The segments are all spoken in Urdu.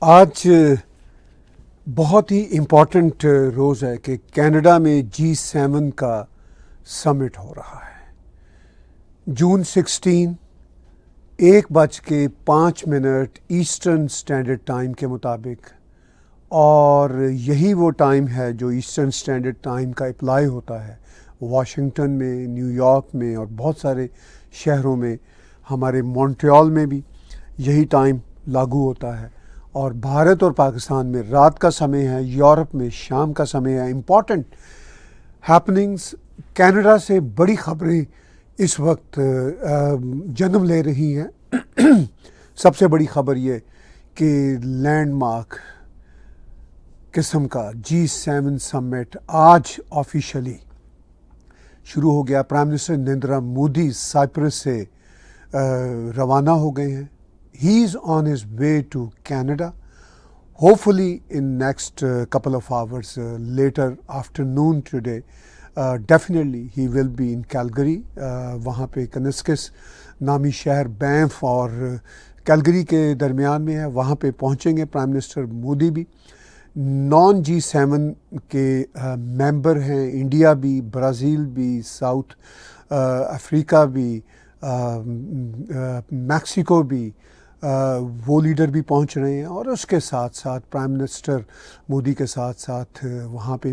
آج بہت ہی امپورٹنٹ روز ہے کہ کینیڈا میں G7 کا سمٹ ہو رہا ہے۔ جون 16 1:05 ایسٹرن اسٹینڈرڈ ٹائم کے مطابق، اور یہی وہ ٹائم ہے جو ایسٹرن اسٹینڈرڈ ٹائم کا اپلائی ہوتا ہے واشنگٹن میں، نیو یارک میں اور بہت سارے شہروں میں، ہمارے مونٹریال میں بھی یہی ٹائم لاگو ہوتا ہے، اور بھارت اور پاکستان میں رات کا سمے ہے، یورپ میں شام کا سمے ہے۔ امپورٹنٹ ہیپننگز، کینیڈا سے بڑی خبریں اس وقت جنم لے رہی ہیں۔ سب سے بڑی خبر یہ کہ لینڈ مارک قسم کا G7 سمٹ آج آفیشلی شروع ہو گیا۔ Prime minister Narendra Modi Cyprus سے روانہ ہو گئے ہیں۔ He is on his way to Canada. Hopefully in next couple of hours, later afternoon today, definitely he will be in Calgary. وہاں پہ کنسکس نامی شہر بینف اور کیلگری کے درمیان میں ہے، وہاں پہ پہنچیں گے پرائم منسٹر مودی بھی۔ نان G7 کے ممبر ہیں، انڈیا بھی، برازیل بھی، ساؤتھ افریقہ بھی، میکسیکو بھی، وہ لیڈر بھی پہنچ رہے ہیں، اور اس کے ساتھ ساتھ پرائم منسٹر مودی کے ساتھ ساتھ وہاں پہ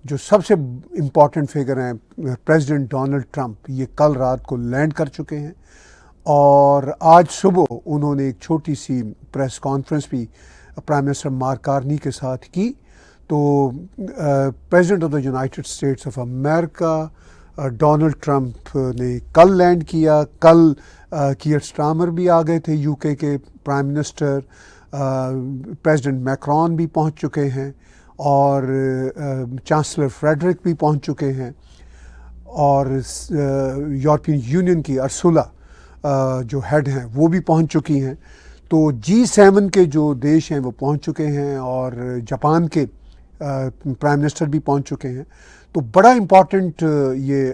جو سب سے امپورٹنٹ فگر ہیں پریزیڈنٹ ڈونلڈ ٹرمپ، یہ کل رات کو لینڈ کر چکے ہیں، اور آج صبح انہوں نے ایک چھوٹی سی پریس کانفرنس بھی پرائم منسٹر مارک کارنی کے ساتھ کی۔ تو president of the United States of America Donald Trump نے کل لینڈ کیا۔ کل کیئر سٹارمر بھی آ گئے تھے، یو کے پرائم منسٹر، پریزیڈنٹ میکرون بھی پہنچ چکے ہیں، اور چانسلر فریڈرک بھی پہنچ چکے ہیں، اور یورپین یونین کی ارسولا جو ہیڈ ہیں وہ بھی پہنچ چکی ہیں۔ تو G7 کے جو دیش ہیں وہ پہنچ چکے ہیں، اور جاپان کے پرائم منسٹر بھی پہنچ چکے ہیں۔ تو بڑا امپورٹنٹ یہ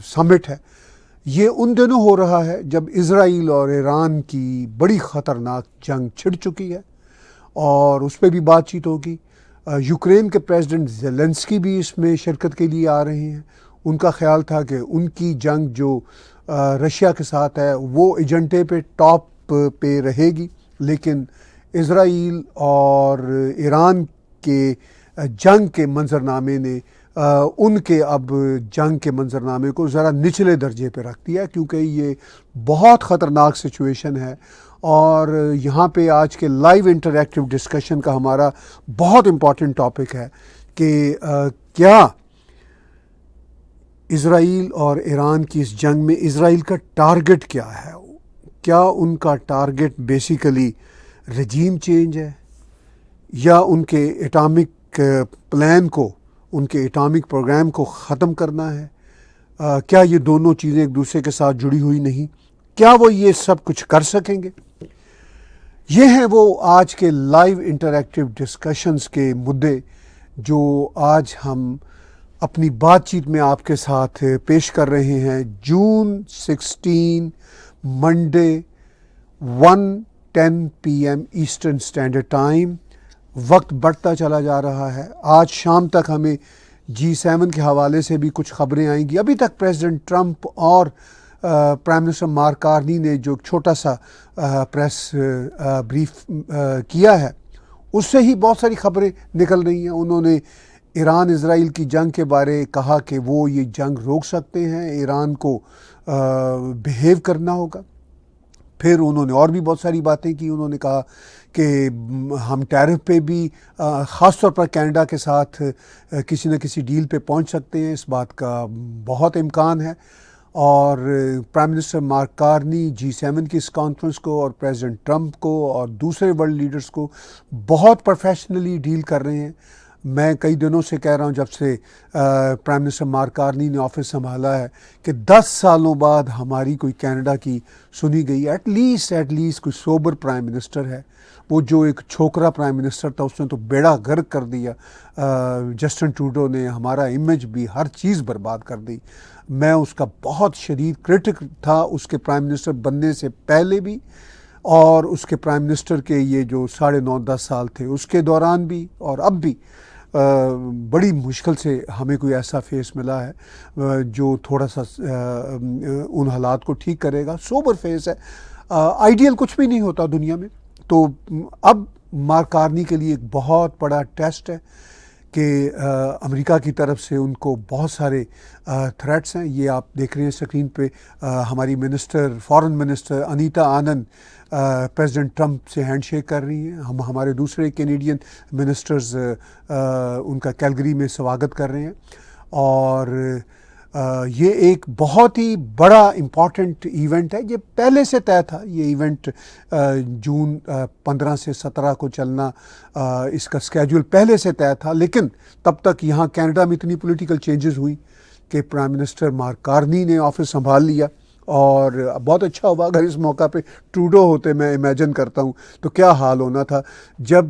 سمٹ ہے۔ یہ ان دنوں ہو رہا ہے جب اسرائیل اور ایران کی بڑی خطرناک جنگ چھڑ چکی ہے، اور اس پہ بھی بات چیت ہوگی۔ یوکرین کے پریزیڈنٹ زیلنسکی بھی اس میں شرکت کے لیے آ رہے ہیں۔ ان کا خیال تھا کہ ان کی جنگ جو رشیا کے ساتھ ہے وہ ایجنڈے پہ ٹاپ پہ رہے گی، لیکن اسرائیل اور ایران کے جنگ کے منظرنامے نے ان کے اب جنگ کے منظرنامے کو ذرا نچلے درجے پہ رکھ دیا، کیونکہ یہ بہت خطرناک سچویشن ہے۔ اور یہاں پہ آج کے لائیو انٹریکٹیو ڈسکشن کا ہمارا بہت امپورٹنٹ ٹاپک ہے کہ کیا اسرائیل اور ایران کی اس جنگ میں اسرائیل کا ٹارگٹ کیا ہے؟ کیا ان کا ٹارگٹ بیسیکلی رجیم چینج ہے، یا ان کے ایٹامک پلان کو، ان کے ایٹامک پروگرام کو ختم کرنا ہے؟ کیا یہ دونوں چیزیں ایک دوسرے کے ساتھ جڑی ہوئی نہیں؟ کیا وہ یہ سب کچھ کر سکیں گے؟ یہ ہیں وہ آج کے لائیو انٹریکٹیو ڈسکشنز کے مدعے جو آج ہم اپنی بات چیت میں آپ کے ساتھ پیش کر رہے ہیں۔ جون 16 Monday 1:10 PM eastern standard time. وقت بڑھتا چلا جا رہا ہے۔ آج شام تک ہمیں G7 کے حوالے سے بھی کچھ خبریں آئیں گی۔ ابھی تک پریزیڈنٹ ٹرمپ اور پرائم منسٹر مارک کارنی نے جو چھوٹا سا پریس بریف کیا ہے، اس سے ہی بہت ساری خبریں نکل رہی ہیں۔ انہوں نے ایران اسرائیل کی جنگ کے بارے کہا کہ وہ یہ جنگ روک سکتے ہیں، ایران کو بیہیو کرنا ہوگا۔ پھر انہوں نے اور بھی بہت ساری باتیں کی۔ انہوں نے کہا کہ ہم ٹیرف پہ بھی خاص طور پر کینیڈا کے ساتھ کسی نہ کسی ڈیل پہ پہنچ سکتے ہیں، اس بات کا بہت امکان ہے۔ اور prime minister mark Karni G7 کی اس کانفرنس کو اور پریزیڈنٹ ٹرمپ کو اور دوسرے ورلڈ لیڈرز کو بہت پروفیشنلی ڈیل کر رہے ہیں۔ میں کئی دنوں سے کہہ رہا ہوں، جب سے پرائم منسٹر مارک کارنی نے آفس سنبھالا ہے، کہ 10 سالوں بعد ہماری کوئی کینیڈا کی سنی گئی ایٹ لیسٹ کوئی سوبر پرائم منسٹر ہے۔ وہ جو ایک چھوکرا پرائم منسٹر تھا، اس نے تو بیڑا غرق کر دیا۔ جسٹن ٹروڈو نے ہمارا امیج بھی، ہر چیز برباد کر دی۔ میں اس کا بہت شدید کرٹک تھا، اس کے پرائم منسٹر بننے سے پہلے بھی، اور اس کے پرائم منسٹر کے یہ جو 9.5-10 سال تھے اس کے دوران بھی اور اب بھی بڑی مشکل سے ہمیں کوئی ایسا فیس ملا ہے جو تھوڑا سا ان حالات کو ٹھیک کرے گا. سوبر فیس ہے. آئیڈیل کچھ بھی نہیں ہوتا دنیا میں. تو اب مارک کارنی کے لیے ایک بہت بڑا ٹیسٹ ہے کہ امریکہ کی طرف سے ان کو بہت سارے تھریٹس ہیں. یہ آپ دیکھ رہے ہیں اسکرین پہ ہماری فارن منسٹر انیتا آنند پریزیڈنٹ ٹرمپ سے ہینڈ شیک کر رہی ہیں. ہمارے دوسرے کینیڈین منسٹرز ان کا کیلگری میں سواگت کر رہے ہیں. اور یہ ایک بہت ہی بڑا امپورٹنٹ ایونٹ ہے. یہ پہلے سے طے تھا. یہ ایونٹ جون 15 سے 17 کو چلنا اس کا اسکیجول پہلے سے طے تھا. لیکن تب تک یہاں کینیڈا میں اتنی پولیٹیکل چینجز ہوئی کہ پرائم منسٹر مارک کارنی نے آفس سنبھال لیا. اور بہت اچھا ہوا اگر اس موقع پہ ٹروڈو ہوتے. میں امیجن کرتا ہوں تو کیا حال ہونا تھا. جب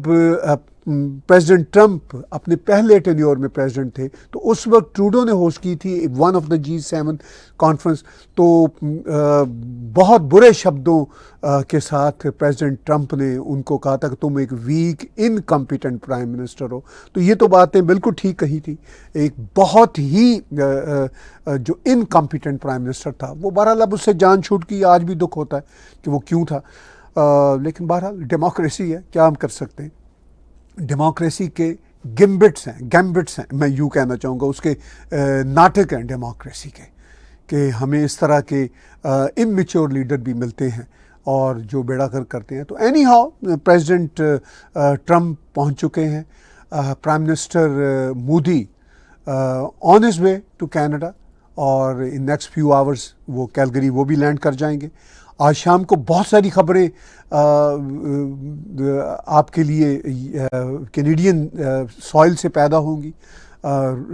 پریزیڈنٹ ٹرمپ اپنے پہلے ٹینیور میں پریزیڈنٹ تھے تو اس وقت ٹروڈو نے ہوسٹ کی تھی one of the G7 conference. تو بہت برے شبدوں کے ساتھ پریزیڈنٹ ٹرمپ نے ان کو کہا تھا کہ تم ایک ویک انکمپیٹنٹ پرائم منسٹر ہو. تو یہ تو باتیں بالکل ٹھیک کہی تھی. ایک بہت ہی جو انکمپیٹنٹ پرائم منسٹر تھا وہ بہرحال اب اس سے جان چھوٹ گئی. آج بھی دکھ ہوتا ہے کہ وہ کیوں تھا. لیکن بہرحال ڈیموکریسی ہے, کیا ہم کر سکتے ہیں. ڈیموکریسی کے گیمبٹس ہیں میں یوں کہنا چاہوں گا. اس کے ناٹک ہیں ڈیموکریسی کے کہ ہمیں اس طرح کے اممیچور لیڈر بھی ملتے ہیں اور جو بیڑا گر کرتے ہیں. تو اینی ہاؤ پریزیڈنٹ ٹرمپ پہنچ چکے ہیں. Prime minister Modi on his way to Canada اور ان نیکسٹ فیو آورس وہ کیلگری وہ بھی لینڈ کر جائیں گے. آج شام کو بہت ساری خبریں آپ کے لیے کینیڈین سوائل سے پیدا ہوں گی.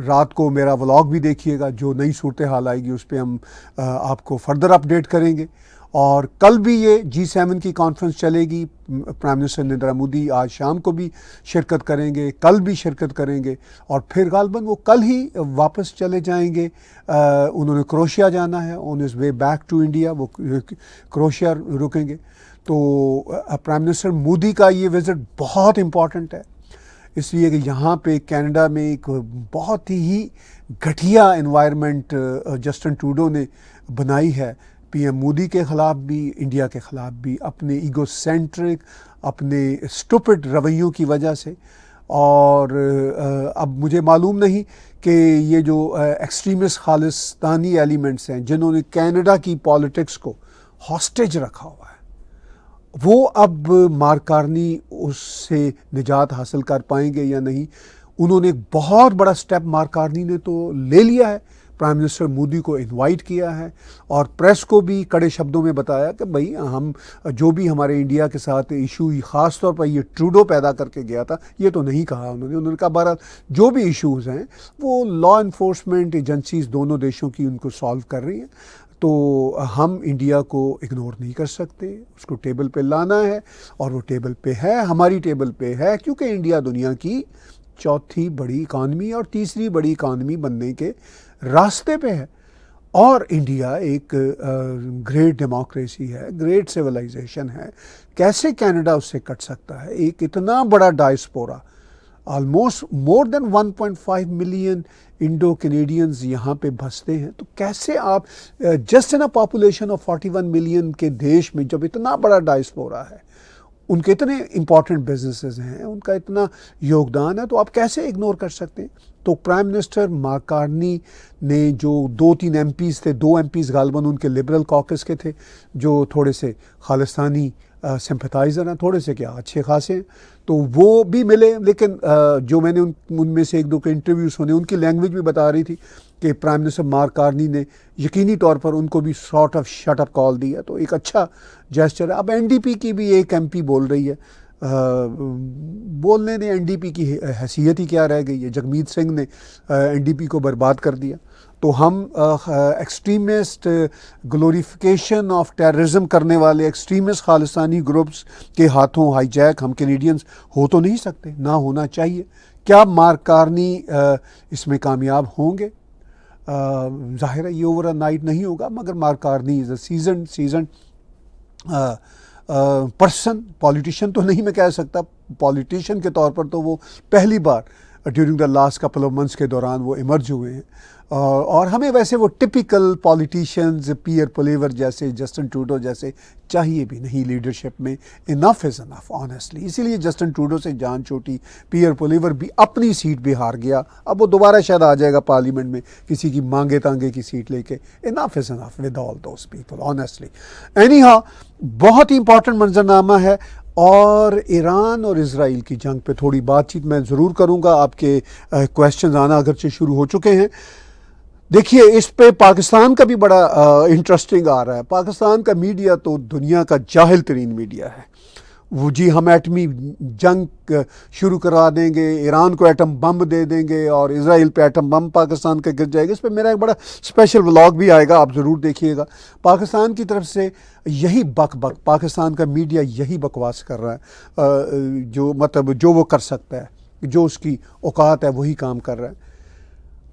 رات کو میرا ولاگ بھی دیکھیے گا. جو نئی صورتحال آئے گی اس پہ ہم آپ کو فردر اپڈیٹ کریں گے. اور کل بھی یہ G7 کی کانفرنس چلے گی. پرائم منسٹر نریندر مودی آج شام کو بھی شرکت کریں گے, کل بھی شرکت کریں گے اور پھر غالباً وہ کل ہی واپس چلے جائیں گے. انہوں نے کروشیا جانا ہے. On his way back to India وہ کروشیا رکیں گے. تو پرائم منسٹر مودی کا یہ وزٹ بہت امپورٹنٹ ہے اس لیے کہ یہاں پہ کینیڈا میں ایک بہت ہی گھٹیا انوائرمنٹ جسٹن ٹروڈو نے بنائی ہے. پی ایم مودی کے خلاف بھی, انڈیا کے خلاف بھی, اپنے ایگو سینٹرک اپنے اسٹوپڈ رویوں کی وجہ سے. اور اب مجھے معلوم نہیں کہ یہ جو ایکسٹریمسٹ خالصتانی ایلیمنٹس ہیں جنہوں نے کینیڈا کی پالیٹکس کو ہاسٹیج رکھا ہوا ہے وہ اب مارک کارنی اس سے نجات حاصل کر پائیں گے یا نہیں. انہوں نے ایک بہت بڑا سٹیپ مارک کارنی نے تو لے لیا ہے. پرائم منسٹر مودی کو انوائٹ کیا ہے اور پریس کو بھی کڑے شبدوں میں بتایا کہ بھائی ہم جو بھی ہمارے انڈیا کے ساتھ ایشو خاص طور پر یہ ٹروڈو پیدا کر کے گیا تھا یہ تو نہیں کہا انہوں نے کہا بہرحال جو بھی ایشوز ہیں وہ لا انفورسمنٹ ایجنسیز دونوں دیشوں کی ان کو سالو کر رہی ہیں. تو ہم انڈیا کو اگنور نہیں کر سکتے. اس کو ٹیبل پہ لانا ہے اور وہ ٹیبل پہ ہے, ہماری ٹیبل پہ ہے کیونکہ انڈیا دنیا کی چوتھی بڑی اکانومی اور تیسری بڑی اکانومی بننے کے راستے پہ ہے. اور انڈیا ایک گریٹ ڈیموکریسی ہے, گریٹ سویلائزیشن ہے. کیسے کینیڈا اس سے کٹ سکتا ہے؟ ایک اتنا بڑا ڈائسپورا, آلموسٹ مور دین 1.5 ملین انڈو کینیڈینز یہاں پہ بستے ہیں. تو کیسے آپ just in a population of 41 million کے دیش میں جب اتنا بڑا ڈائسپورا ہے, ان کے اتنے امپورٹنٹ بزنسز ہیں, ان کا اتنا یوگدان ہے, تو آپ کیسے اگنور کر سکتے ہیں؟ تو پرائم منسٹر مارک کارنی نے جو 2-3 ایم پیز تھے, 2 ایم پیز غالباً ان کے لبرل کاکس کے تھے جو تھوڑے سے خالصتانی سمپتھائزر ہیں, تھوڑے سے کیا اچھے خاصے ہیں, تو وہ بھی ملے. لیکن جو میں نے ان میں سے 1-2 کے انٹرویو سنے ان کی لینگویج بھی بتا رہی تھی کہ پرائم منسٹر مارک کارنی نے یقینی طور پر ان کو بھی سارٹ آف شٹ اپ کال دی ہے. تو ایک اچھا جیسچر ہے. اب این ڈی پی کی بھی ایک ایم پی بول رہی ہے, بولنے دیں, این ڈی پی کی حیثیت ہی کیا رہ گئی ہے. جگمیت سنگھ نے این ڈی پی کو برباد کر دیا. تو ہم ایکسٹریمسٹ گلوریفیکیشن آف ٹیررزم کرنے والے ایکسٹریمسٹ خالصانی گروپس کے ہاتھوں ہائی جیک ہم کینیڈینز ہو تو نہیں سکتے, نہ ہونا چاہیے. کیا مارک کارنی اس میں کامیاب ہوں گے؟ ظاہر ہے یہ اوور نائٹ نہیں ہوگا, مگر مارک کارنی از اے سیزنڈ پرسن، پولیٹیشین تو نہیں میں کہہ سکتا، پولیٹیشین کے طور پر تو وہ پہلی بار during the last couple of months کے دوران وہ ایمرج ہوئے ہیں، اور ہمیں ویسے وہ ٹپیکل پولیٹیشینز پیئر پلیور جیسے جسٹن ٹروڈو جیسے چاہیے بھی نہیں لیڈرشپ میں. انف از انف آنیسٹلی. اسی لیے جسٹن ٹروڈو سے جان چھوٹی، پیئر پلیور بھی اپنی سیٹ بھی ہار گیا، اب وہ دوبارہ شاید آ جائے گا پارلیمنٹ میں کسی کی مانگے تانگے کی سیٹ لے کے. Enough is enough with all those people honestly. Any how بہت ہی امپورٹنٹ منظرنامہ ہے، اور ایران اور اسرائیل کی جنگ پہ تھوڑی بات چیت میں ضرور کروں گا. آپ کے کویشچنز آنا اگرچہ شروع ہو چکے ہیں. دیکھیے اس پہ پاکستان کا بھی بڑا انٹرسٹنگ آ رہا ہے. پاکستان کا میڈیا تو دنیا کا جاہل ترین میڈیا ہے. وہ جی ہم ایٹمی جنگ شروع کرا دیں گے، ایران کو ایٹم بم دے دیں گے اور اسرائیل پہ ایٹم بم پاکستان کا گر جائے گا. اس پہ میرا ایک بڑا اسپیشل ولاگ بھی آئے گا، آپ ضرور دیکھیے گا. پاکستان کی طرف سے یہی پاکستان کا میڈیا یہی بکواس کر رہا ہے، جو وہ کر سکتا ہے، جو اس کی اوقات ہے وہی کام کر رہا ہے.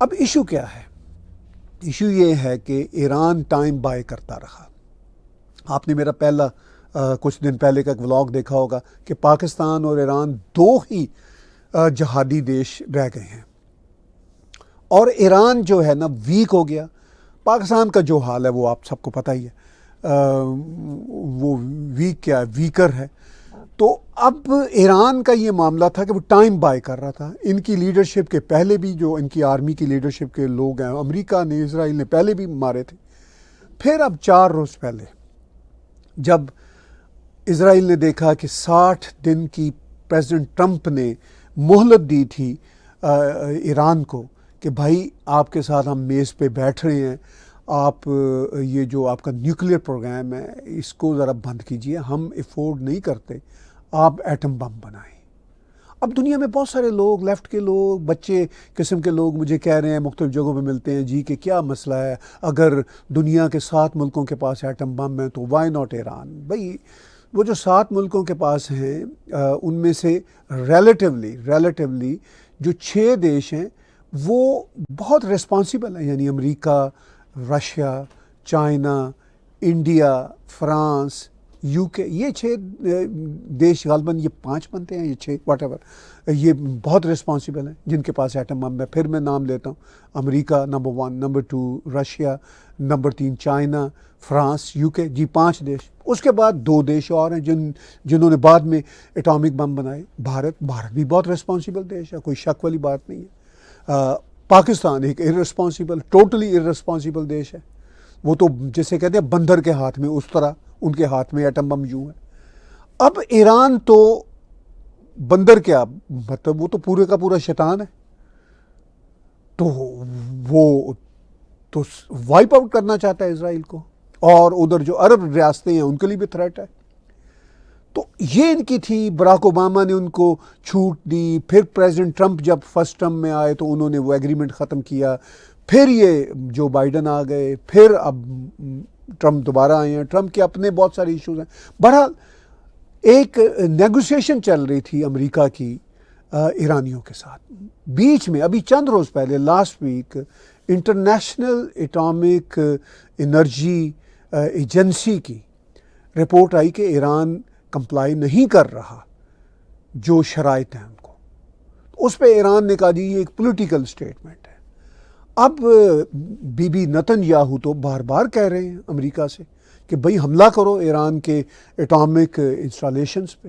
اب ایشو کیا ہے؟ ایشو یہ ہے کہ ایران ٹائم بائی کرتا رہا. آپ نے میرا پہلا کچھ دن پہلے کا ایک ولاگ دیکھا ہوگا کہ پاکستان اور ایران دو ہی جہادی دیش رہ گئے ہیں، اور ایران جو ہے نا ویک ہو گیا. پاکستان کا جو حال ہے وہ آپ سب کو پتہ ہی ہے، وہ ویکر ہے. تو اب ایران کا یہ معاملہ تھا کہ وہ ٹائم بائی کر رہا تھا. ان کی لیڈرشپ کے پہلے بھی جو ان کی آرمی کی لیڈرشپ کے لوگ ہیں، امریکہ نے، اسرائیل نے پہلے بھی مارے تھے. پھر اب 4 روز پہلے جب اسرائیل نے دیکھا کہ 60 دن کی پریزیڈنٹ ٹرمپ نے مہلت دی تھی ایران کو کہ بھائی آپ کے ساتھ ہم میز پہ بیٹھ رہے ہیں، آپ یہ جو آپ کا نیوکلیئر پروگرام ہے اس کو ذرا بند کیجئے، ہم افورڈ نہیں کرتے آپ ایٹم بم بنائیں. اب دنیا میں بہت سارے لوگ، لیفٹ کے لوگ، بچے قسم کے لوگ مجھے کہہ رہے ہیں، مختلف جگہوں پہ ملتے ہیں جی کہ کیا مسئلہ ہے، اگر دنیا کے 7 ملکوں کے پاس ایٹم بم ہے تو وائی ناٹ ایران. بھائی وہ جو 7 ملکوں کے پاس ہیں ان میں سے ریلیٹیولی جو 6 دیش ہیں وہ بہت ریسپانسیبل ہیں، یعنی America, Russia, China, India, France, U K. یہ 6 دیش غالباً یہ 5 بنتے ہیں، یہ 6 واٹ ایور، یہ بہت ریسپانسیبل ہیں جن کے پاس ایٹم بم ہے. پھر میں نام لیتا ہوں، America number 1، number 2 Russia, number 3 China, France, U K. جی 5 دیش. اس کے بعد 2 دیش اور ہیں جنہوں نے بعد میں اٹامک بم بنائے. بھارت بھی بہت ریسپانسیبل دیش ہے، کوئی شک والی بات نہیں ہے. پاکستان ایک ٹوٹلی ارسپانسیبل دیش ہے. وہ تو جیسے کہتے ہیں بندر کے ہاتھ میں، اس طرح ان کے ہاتھ میں ایٹم بم یوں ہے. اب ایران تو بندر کیا، مطلب وہ تو پورے کا پورا شیطان ہے، تو وہ تو وائپ آؤٹ کرنا چاہتا ہے اسرائیل کو، اور ادھر جو عرب ریاستیں ہیں ان کے لیے بھی تھریٹ ہے. تو یہ ان کی تھی. براک اوباما نے ان کو چھوٹ دی. پھر پریزیڈنٹ ٹرمپ جب فرسٹ ٹرم میں آئے تو انہوں نے وہ ایگریمنٹ ختم کیا. پھر یہ جو بائیڈن آ گئے، پھر اب ٹرمپ دوبارہ آئے ہیں. ٹرمپ کے اپنے بہت سارے ایشوز ہیں. بہرحال ایک نیگوسیشن چل رہی تھی امریکہ کی ایرانیوں کے ساتھ. بیچ میں ابھی چند روز پہلے last week international atomic energy agency کی رپورٹ آئی کہ ایران کمپلائی نہیں کر رہا جو شرائط ہیں ان کو. اس پہ ایران نے کہا جی یہ ایک پولیٹیکل سٹیٹمنٹ ہے. اب بی بی نتن یاہو تو بار بار کہہ رہے ہیں امریکہ سے کہ بھئی حملہ کرو ایران کے اٹامک انسٹالیشنز پہ.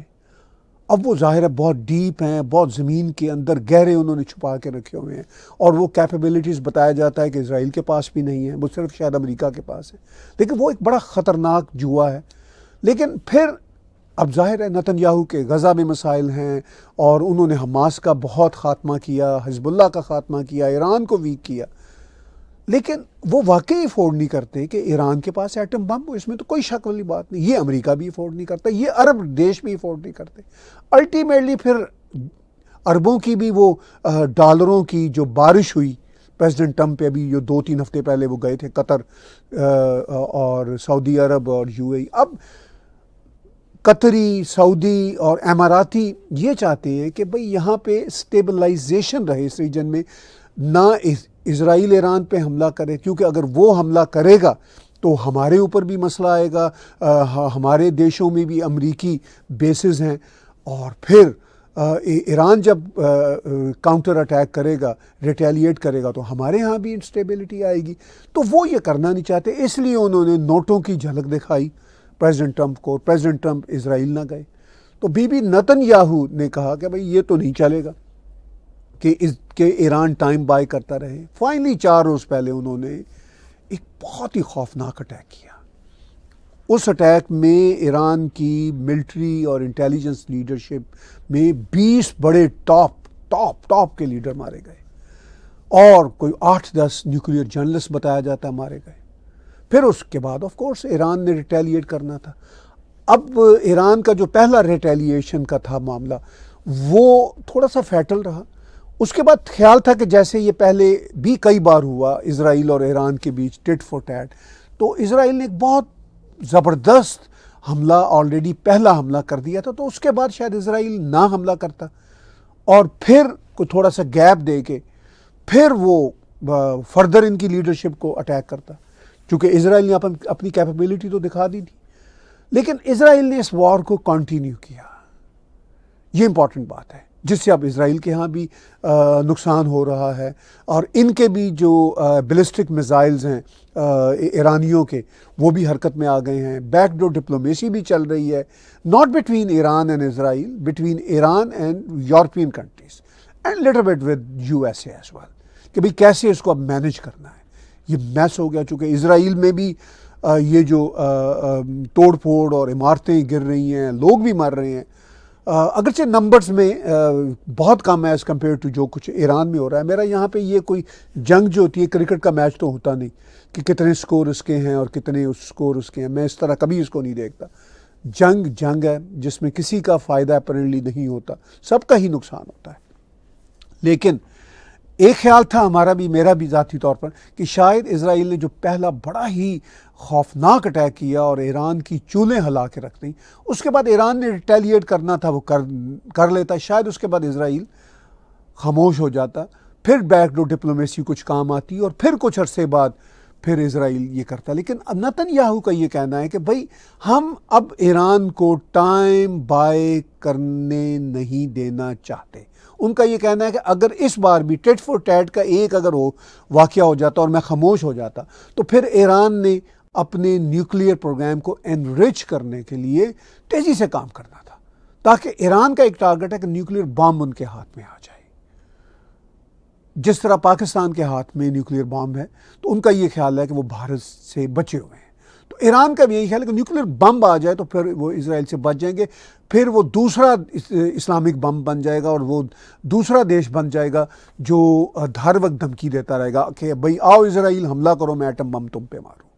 اب وہ ظاہر ہے بہت ڈیپ ہیں، بہت زمین کے اندر گہرے انہوں نے چھپا کے رکھے ہوئے ہیں، اور وہ کیپیبلٹیز بتایا جاتا ہے کہ اسرائیل کے پاس بھی نہیں ہیں، وہ صرف شاید امریکہ کے پاس ہے. لیکن وہ ایک بڑا خطرناک جوا ہے. لیکن پھر اب ظاہر ہے نتن یاہو کے غزہ میں مسائل ہیں، اور انہوں نے حماس کا بہت خاتمہ کیا، حزب اللہ کا خاتمہ کیا، ایران کو ویک کیا. لیکن وہ واقعی افورڈ نہیں کرتے کہ ایران کے پاس ایٹم بم ہو. اس میں تو کوئی شک والی بات نہیں. یہ امریکہ بھی افورڈ نہیں کرتا، یہ عرب دیش بھی افورڈ نہیں کرتے. الٹیمیٹلی پھر عربوں کی بھی وہ ڈالروں کی جو بارش ہوئی پریزیڈنٹ ٹرمپ پہ، ابھی جو 2-3 ہفتے پہلے وہ گئے تھے قطر اور سعودی عرب اور یو اے ای. اب قطری، سعودی اور اماراتی یہ چاہتے ہیں کہ بھئی یہاں پہ اسٹیبلائزیشن رہے اس ریجن میں، نہ اسرائیل ایران پہ حملہ کرے، کیونکہ اگر وہ حملہ کرے گا تو ہمارے اوپر بھی مسئلہ آئے گا، ہمارے دیشوں میں بھی امریکی بیسز ہیں، اور پھر ایران جب کاؤنٹر اٹیک کرے گا، ریٹیلیٹ کرے گا، تو ہمارے ہاں بھی انسٹیبلٹی آئے گی۔ تو وہ یہ کرنا نہیں چاہتے، اس لیے انہوں نے نوٹوں کی جھلک دکھائی پریزیڈنٹ ٹرمپ کو، پریزیڈنٹ ٹرمپ اسرائیل نہ گئے۔ تو بی بی نتن یاہو نے کہا کہ بھئی یہ تو نہیں چلے گا کہ ایران ٹائم بائی کرتا رہے۔ فائنلی 4 روز پہلے انہوں نے ایک بہت ہی خوفناک اٹیک کیا۔ اس اٹیک میں ایران کی ملٹری اور انٹیلیجنس لیڈرشپ میں 20 بڑے ٹاپ کے لیڈر مارے گئے، اور کوئی 8-10 نیوکلیئر جرنلسٹ بتایا جاتا ہے مارے گئے۔ پھر اس کے بعد آف کورس ایران نے ریٹیلیٹ کرنا تھا۔ اب ایران کا جو پہلا ریٹیلیشن کا تھا معاملہ، وہ تھوڑا سا فیٹل رہا۔ اس کے بعد خیال تھا کہ جیسے یہ پہلے بھی کئی بار ہوا اسرائیل اور ایران کے بیچ ٹٹ فور ٹیٹ، تو اسرائیل نے ایک بہت زبردست حملہ آلریڈی پہلا حملہ کر دیا تھا، تو اس کے بعد شاید اسرائیل نہ حملہ کرتا اور پھر کوئی تھوڑا سا گیپ دے کے پھر وہ فردر ان کی لیڈرشپ کو اٹیک کرتا، چونکہ اسرائیل نے اپنی کیپیبلٹی تو دکھا دی تھی۔ لیکن اسرائیل نے اس وار کو کنٹینیو کیا، یہ امپورٹنٹ بات ہے، جس سے اب اسرائیل کے ہاں بھی نقصان ہو رہا ہے، اور ان کے بھی جو بیلسٹک میزائلز ہیں ایرانیوں کے، وہ بھی حرکت میں آ گئے ہیں۔ بیک ڈور ڈپلومیسی بھی چل رہی ہے، not between Iran and Israel, between Iran and European countries and little bit with USA as well, کہ بھئی کیسے اس کو اب مینیج کرنا ہے۔ یہ میس ہو گیا، چونکہ اسرائیل میں بھی یہ جو توڑ پھوڑ اور عمارتیں گر رہی ہیں، لوگ بھی مر رہے ہیں، اگرچہ نمبرز میں بہت کم ہے ایز کمپیئر ٹو جو کچھ ایران میں ہو رہا ہے۔ میرا یہاں پہ یہ کوئی جنگ جو ہوتی ہے، کرکٹ کا میچ تو ہوتا نہیں کہ کتنے سکور اس کے ہیں اور کتنے سکور اس کے ہیں، میں اس طرح کبھی اس کو نہیں دیکھتا۔ جنگ ہے جس میں کسی کا فائدہ اپیرنٹلی نہیں ہوتا، سب کا ہی نقصان ہوتا ہے۔ لیکن ایک خیال تھا ہمارا بھی، میرا بھی ذاتی طور پر، کہ شاید اسرائیل نے جو پہلا بڑا ہی خوفناک اٹیک کیا اور ایران کی چولیں ہلا کے رکھ دیں، اس کے بعد ایران نے ریٹیلیٹ کرنا تھا، وہ کر لیتا، شاید اس کے بعد اسرائیل خاموش ہو جاتا، پھر بیک ڈور ڈپلومیسی کچھ کام آتی، اور پھر کچھ عرصے بعد پھر اسرائیل یہ کرتا۔ لیکن نتن یاہو کا یہ کہنا ہے کہ بھائی ہم اب ایران کو ٹائم بائی کرنے نہیں دینا چاہتے۔ ان کا یہ کہنا ہے کہ اگر اس بار بھی ٹٹ فور ٹیٹ کا ایک اگر واقعہ ہو جاتا اور میں خاموش ہو جاتا، تو پھر ایران نے اپنے نیوکلیئر پروگرام کو انرچ کرنے کے لیے تیزی سے کام کرنا تھا، تاکہ ایران کا ایک ٹارگٹ ہے کہ نیوکلیئر بام ان کے ہاتھ میں آ جائے، جس طرح پاکستان کے ہاتھ میں نیوکلیئر بام ہے۔ تو ان کا یہ خیال ہے کہ وہ بھارت سے بچے ہوئے ہیں، تو ایران کا بھی یہی خیال ہے کہ نیوکلیئر بم آ جائے تو پھر وہ اسرائیل سے بچ جائیں گے، پھر وہ دوسرا اسلامک بم بن جائے گا، اور وہ دوسرا دیش بن جائے گا جو ہر وقت دھمکی دیتا رہے گا کہ بھئی آؤ اسرائیل حملہ کرو، میں ایٹم بم تم پہ ماروں۔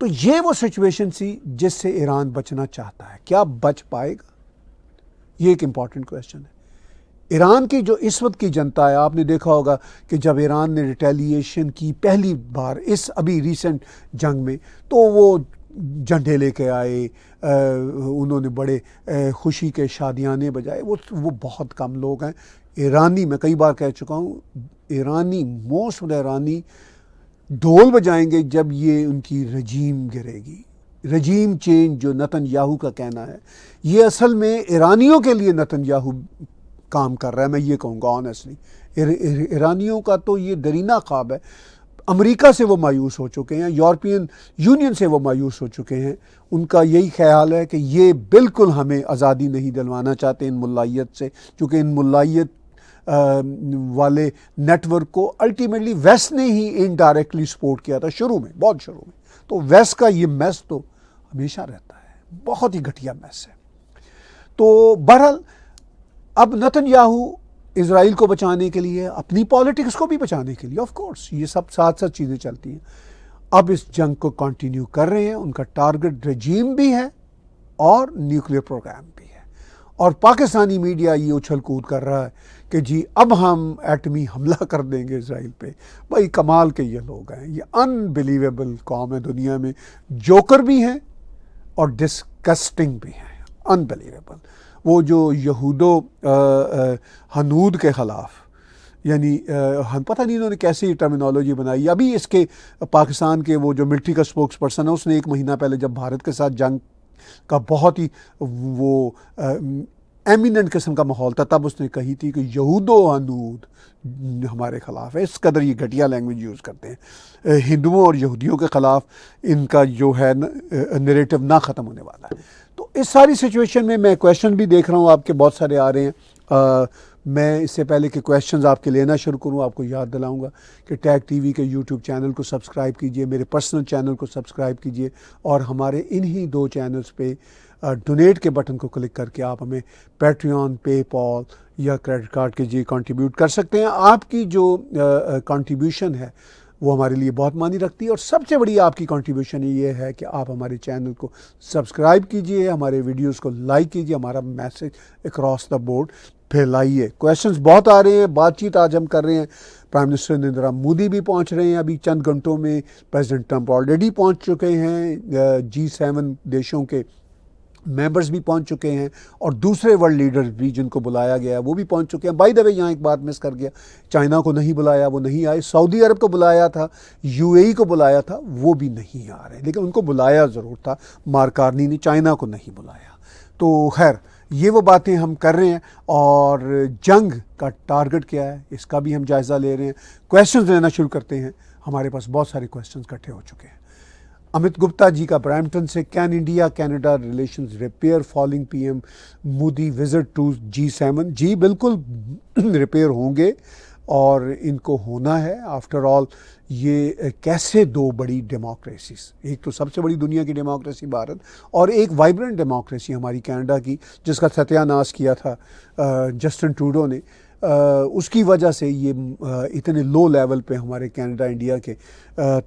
تو یہ وہ سچویشن سی جس سے ایران بچنا چاہتا ہے۔ کیا بچ پائے گا؟ یہ ایک امپورٹنٹ کویسچن ہے۔ ایران کی جو اس وقت کی جنتا ہے، آپ نے دیکھا ہوگا کہ جب ایران نے ریٹیلیشن کی پہلی بار اس ابھی ریسنٹ جنگ میں، تو وہ جھنڈے لے کے آئے، انہوں نے بڑے خوشی کے شادیانے بجائے، وہ بہت کم لوگ ہیں ایرانی، میں کئی بار کہہ چکا ہوں، ایرانی موسٹ آف دا ایرانی ڈھول بجائیں گے جب یہ ان کی رجیم گرے گی۔ رجیم چینج جو نتن یاہو کا کہنا ہے، یہ اصل میں ایرانیوں کے لیے نتن یاہو کام کر رہا ہے، میں یہ کہوں گا آنیسٹلی۔ ایرانیوں کا تو یہ درینہ خواب ہے، امریکہ سے وہ مایوس ہو چکے ہیں، یورپین یونین سے وہ مایوس ہو چکے ہیں، ان کا یہی خیال ہے کہ یہ بالکل ہمیں آزادی نہیں دلوانا چاہتے ان ملائیت سے، کیونکہ ان ملائیت والے نیٹ ورک کو الٹیمیٹلی ویسٹ نے ہی انڈائریکٹلی سپورٹ کیا تھا شروع میں، بہت شروع میں۔ تو ویسٹ کا یہ میس تو ہمیشہ رہتا ہے، بہت ہی گھٹیا میس ہے۔ تو بہرحال اب نتن یاہو اسرائیل کو بچانے کے لیے، اپنی پالیٹکس کو بھی بچانے کے لیے، آف کورس یہ سب ساتھ ساتھ چیزیں چلتی ہیں، اب اس جنگ کو کنٹینیو کر رہے ہیں۔ ان کا ٹارگٹ رجیم بھی ہے اور نیوکلیئر پروگرام بھی ہے، اور پاکستانی میڈیا یہ اچھل کود کر رہا ہے کہ جی اب ہم ایٹمی حملہ کر دیں گے اسرائیل پہ۔ بھائی کمال کے یہ لوگ ہیں، یہ انبلیویبل قوم ہے دنیا میں، جوکر بھی ہیں اور ڈسکسٹنگ بھی ہیں، انبلیویبل۔ وہ جو یہود و ہنود کے خلاف یعنی ہم پتہ نہیں انہوں نے کیسے یہ ٹرمینالوجی بنائی. ابھی اس کے پاکستان کے وہ جو ملٹری کا سپوکس پرسن ہے اس نے 1 مہینہ پہلے جب بھارت کے ساتھ جنگ کا بہت ہی وہ ایمیننٹ قسم کا ماحول تھا تب اس نے کہی تھی کہ یہود و ہنود ہمارے خلاف ہے. اس قدر یہ گھٹیا لینگویج یوز کرتے ہیں. ہندوؤں اور یہودیوں کے خلاف ان کا جو ہے نیریٹو نہ ختم ہونے والا ہے. تو اس ساری سچویشن میں کویشچن بھی دیکھ رہا ہوں آپ کے بہت سارے آ رہے ہیں. میں اس سے پہلے کہ کویشچنز آپ کے لینا شروع کروں آپ کو یاد دلاؤں گا کہ ٹیگ ٹی وی کے یوٹیوب چینل کو سبسکرائب کیجئے, میرے پرسنل چینل کو سبسکرائب کیجئے, اور ہمارے انہی 2 چینلز پہ ڈونیٹ کے بٹن کو کلک کر کے آپ ہمیں پیٹریون, پے پال یا کریڈٹ کارڈ کے ذریعے کنٹریبیوٹ کر سکتے ہیں. آپ کی جو کنٹریبیوشن ہے وہ ہمارے لیے بہت معنی رکھتی ہے, اور سب سے بڑی آپ کی کنٹریبیوشن یہ ہے کہ آپ ہمارے چینل کو سبسکرائب کیجئے, ہمارے ویڈیوز کو لائک کیجئے, ہمارا میسج اکراس دا بورڈ پھیلائیے. کویشچنز بہت آ رہے ہیں, بات چیت آج ہم کر رہے ہیں. پرائم منسٹر نریندر مودی بھی پہنچ رہے ہیں ابھی چند گھنٹوں میں, پریزیڈنٹ ٹرمپ آلریڈی پہنچ چکے ہیں, G7 دیشوں کے ممبرز بھی پہنچ چکے ہیں, اور دوسرے ورلڈ لیڈرز بھی جن کو بلایا گیا ہے وہ بھی پہنچ چکے ہیں. بائی دا وے یہاں ایک بات مس کر گیا, چائنا کو نہیں بلایا, وہ نہیں آئے. سعودی عرب کو بلایا تھا, UAE کو بلایا تھا, وہ بھی نہیں آ رہے, لیکن ان کو بلایا ضرور تھا مارک کارنی نے, چائنا کو نہیں بلایا. تو خیر یہ وہ باتیں ہم کر رہے ہیں, اور جنگ کا ٹارگٹ کیا ہے اس کا بھی ہم جائزہ لے رہے ہیں. کویشچنز لینا شروع کرتے ہیں, ہمارے پاس بہت سارے کویشچنز اکٹھے ہو چکے ہیں. امت گپتا جی کا برامپٹن سے, can India Canada relations repair falling PM Modi visit to G7؟ جی بالکل ریپیئر ہوں گے, اور ان کو ہونا ہے. آفٹر آل یہ کیسے 2 بڑی ڈیموکریسیز, ایک تو سب سے بڑی دنیا کی ڈیموکریسی بھارت, اور ایک وائبرنٹ ڈیموکریسی ہماری کینیڈا کی, جس کا ستیہ ناش کیا تھا جسٹن ٹروڈو نے. اس کی وجہ سے یہ اتنے لو لیول پہ ہمارے کینیڈا انڈیا کے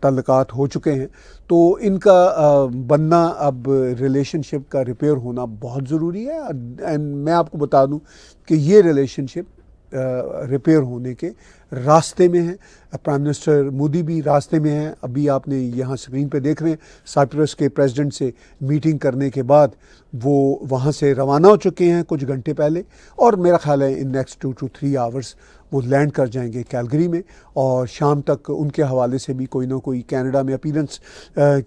تعلقات ہو چکے ہیں. تو ان کا بننا, اب ریلیشن شپ کا ریپیئر ہونا بہت ضروری ہے. اینڈ میں آپ کو بتا دوں کہ یہ ریلیشن شپ ریپیئر ہونے کے راستے میں ہیں. پرائم منسٹر مودی بھی راستے میں ہیں. ابھی آپ نے یہاں اسکرین پہ دیکھ رہے ہیں, سائپرس کے پریزیڈنٹ سے میٹنگ کرنے کے بعد وہ وہاں سے روانہ ہو چکے ہیں کچھ گھنٹے پہلے, اور میرا خیال ہے ان نیکسٹ 2 to 3 آورس وہ لینڈ کر جائیں گے کیلگری میں, اور شام تک ان کے حوالے سے بھی کوئی نہ کوئی کینیڈا میں اپیرنس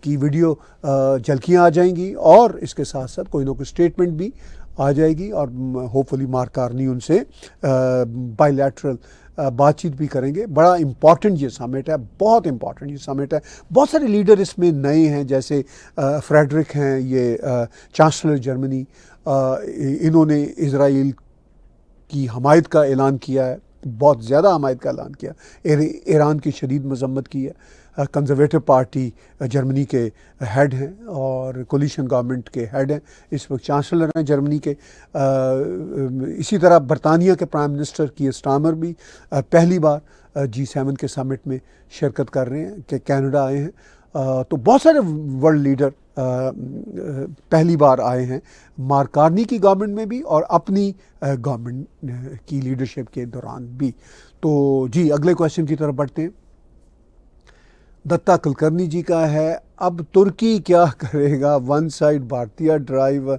کی ویڈیو جھلکیاں آ جائیں گی, اور اس کے ساتھ ساتھ کوئی نہ کوئی اسٹیٹمنٹ بھی آ جائے گی, اور ہوپ فلی مارک کارنی ان سے بائی لیٹرل بات چیت بھی کریں گے. بڑا امپورٹنٹ یہ سمٹ ہے, بہت امپورٹنٹ یہ سمٹ ہے. بہت سارے لیڈر اس میں نئے ہیں, جیسے فریڈرک ہیں, یہ چانسلر جرمنی, انہوں نے اسرائیل کی حمایت کا اعلان کیا ہے, بہت زیادہ حمایت کا اعلان کیا. ایران کی شدید مذمت کی ہے. کنزرویٹو پارٹی جرمنی کے ہیڈ ہیں, اور کولیشن گورنمنٹ کے ہیڈ ہیں, اس وقت چانسلر ہیں جرمنی کے. اسی طرح برطانیہ کے پرائم منسٹر کیئر سٹارمر بھی پہلی بار G7 کے سمٹ میں شرکت کر رہے ہیں, کہ کینیڈا آئے ہیں. تو بہت سارے ورلڈ لیڈر پہلی بار آئے ہیں, مارک کارنی کی گورنمنٹ میں بھی اور اپنی گورنمنٹ کی لیڈرشپ کے دوران بھی. تو جی اگلے کویشچن کی طرف بڑھتے ہیں. دتا کلکرنی جی کا ہے, اب ترکی کیا کرے گا؟ ون سائڈ بھارتیہ drive